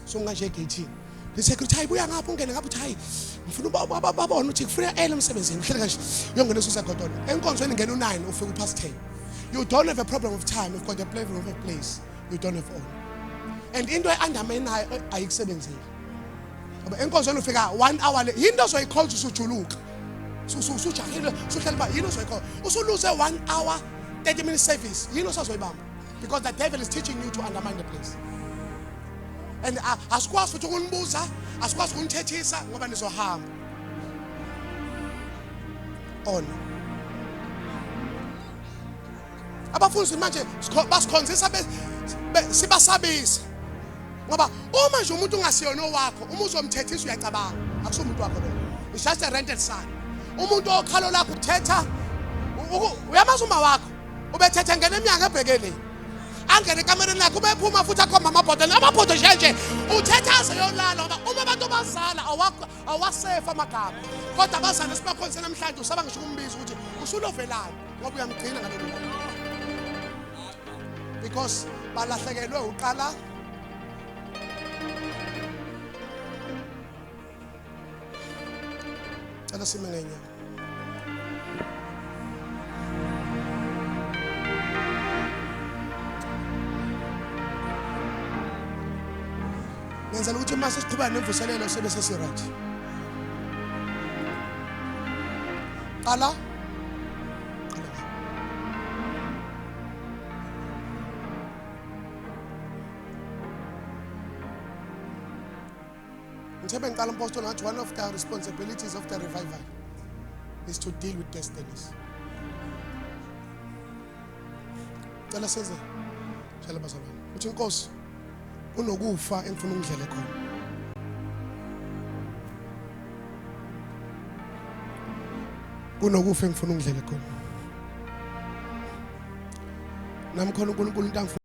Speaker 1: so nganje egate. The secretary buya ngapha ungene ngapha uthi hayi ngifuna babona ukuthi kufuna ele emsebenzini hlele kanje uyongena ususegodolo enkonzweni ngena u9 ufika upast 10 You don't have a problem of time. You've got a problem of a place. You don't have all. And into undermine ayikusebenzeli. Ngoba enkonzweni ufika 1 hour le. Yinto zoyicall usujuluka. Usujahile, usuhlala yini ozoyicall. Usulose 1 hour 30-minute service. Yini osazoyibamba. Because the devil is teaching you to undermine the place. And asikwazi futhi ukunibuza, asikwazi ukunithethisa ngoba nizohamba. On. Abafundi manje basikhonzisa sibasabisa. Ngoba uma nje umuntu ungasiyona wakho, uma uzomthethisa uyacabanga, akusumuntu wakho lo. It's just a rented son. Umuntu okhalo lakho uthetha uyamazi uma wakho, ubethethe ngene eminyango ebhekele. Angene kamereni lakho ubephuma futhi akhomba amabhodo nje uthethaze yolala ngoba uma abantu bazala awasefa amagama. Kodwa abazali sibakhonze namhlanje usaba ngisho ukumbiza ukuthi usulovelani ngoba uyamgcina ngalelo nto. Because balahlekelwe uqala cela simenenya. Ngenzela ukuthi mase siqhubeka nemvuselelo sebe sesiright. Qala one of the responsibilities of the revival is to deal with destinies. Cela senze cela bazalwane uthi inkosi unokufa engifuna ungidlele khona. Kunokufa engifuna ungidlele khona. Nami khona uNkulunkulu into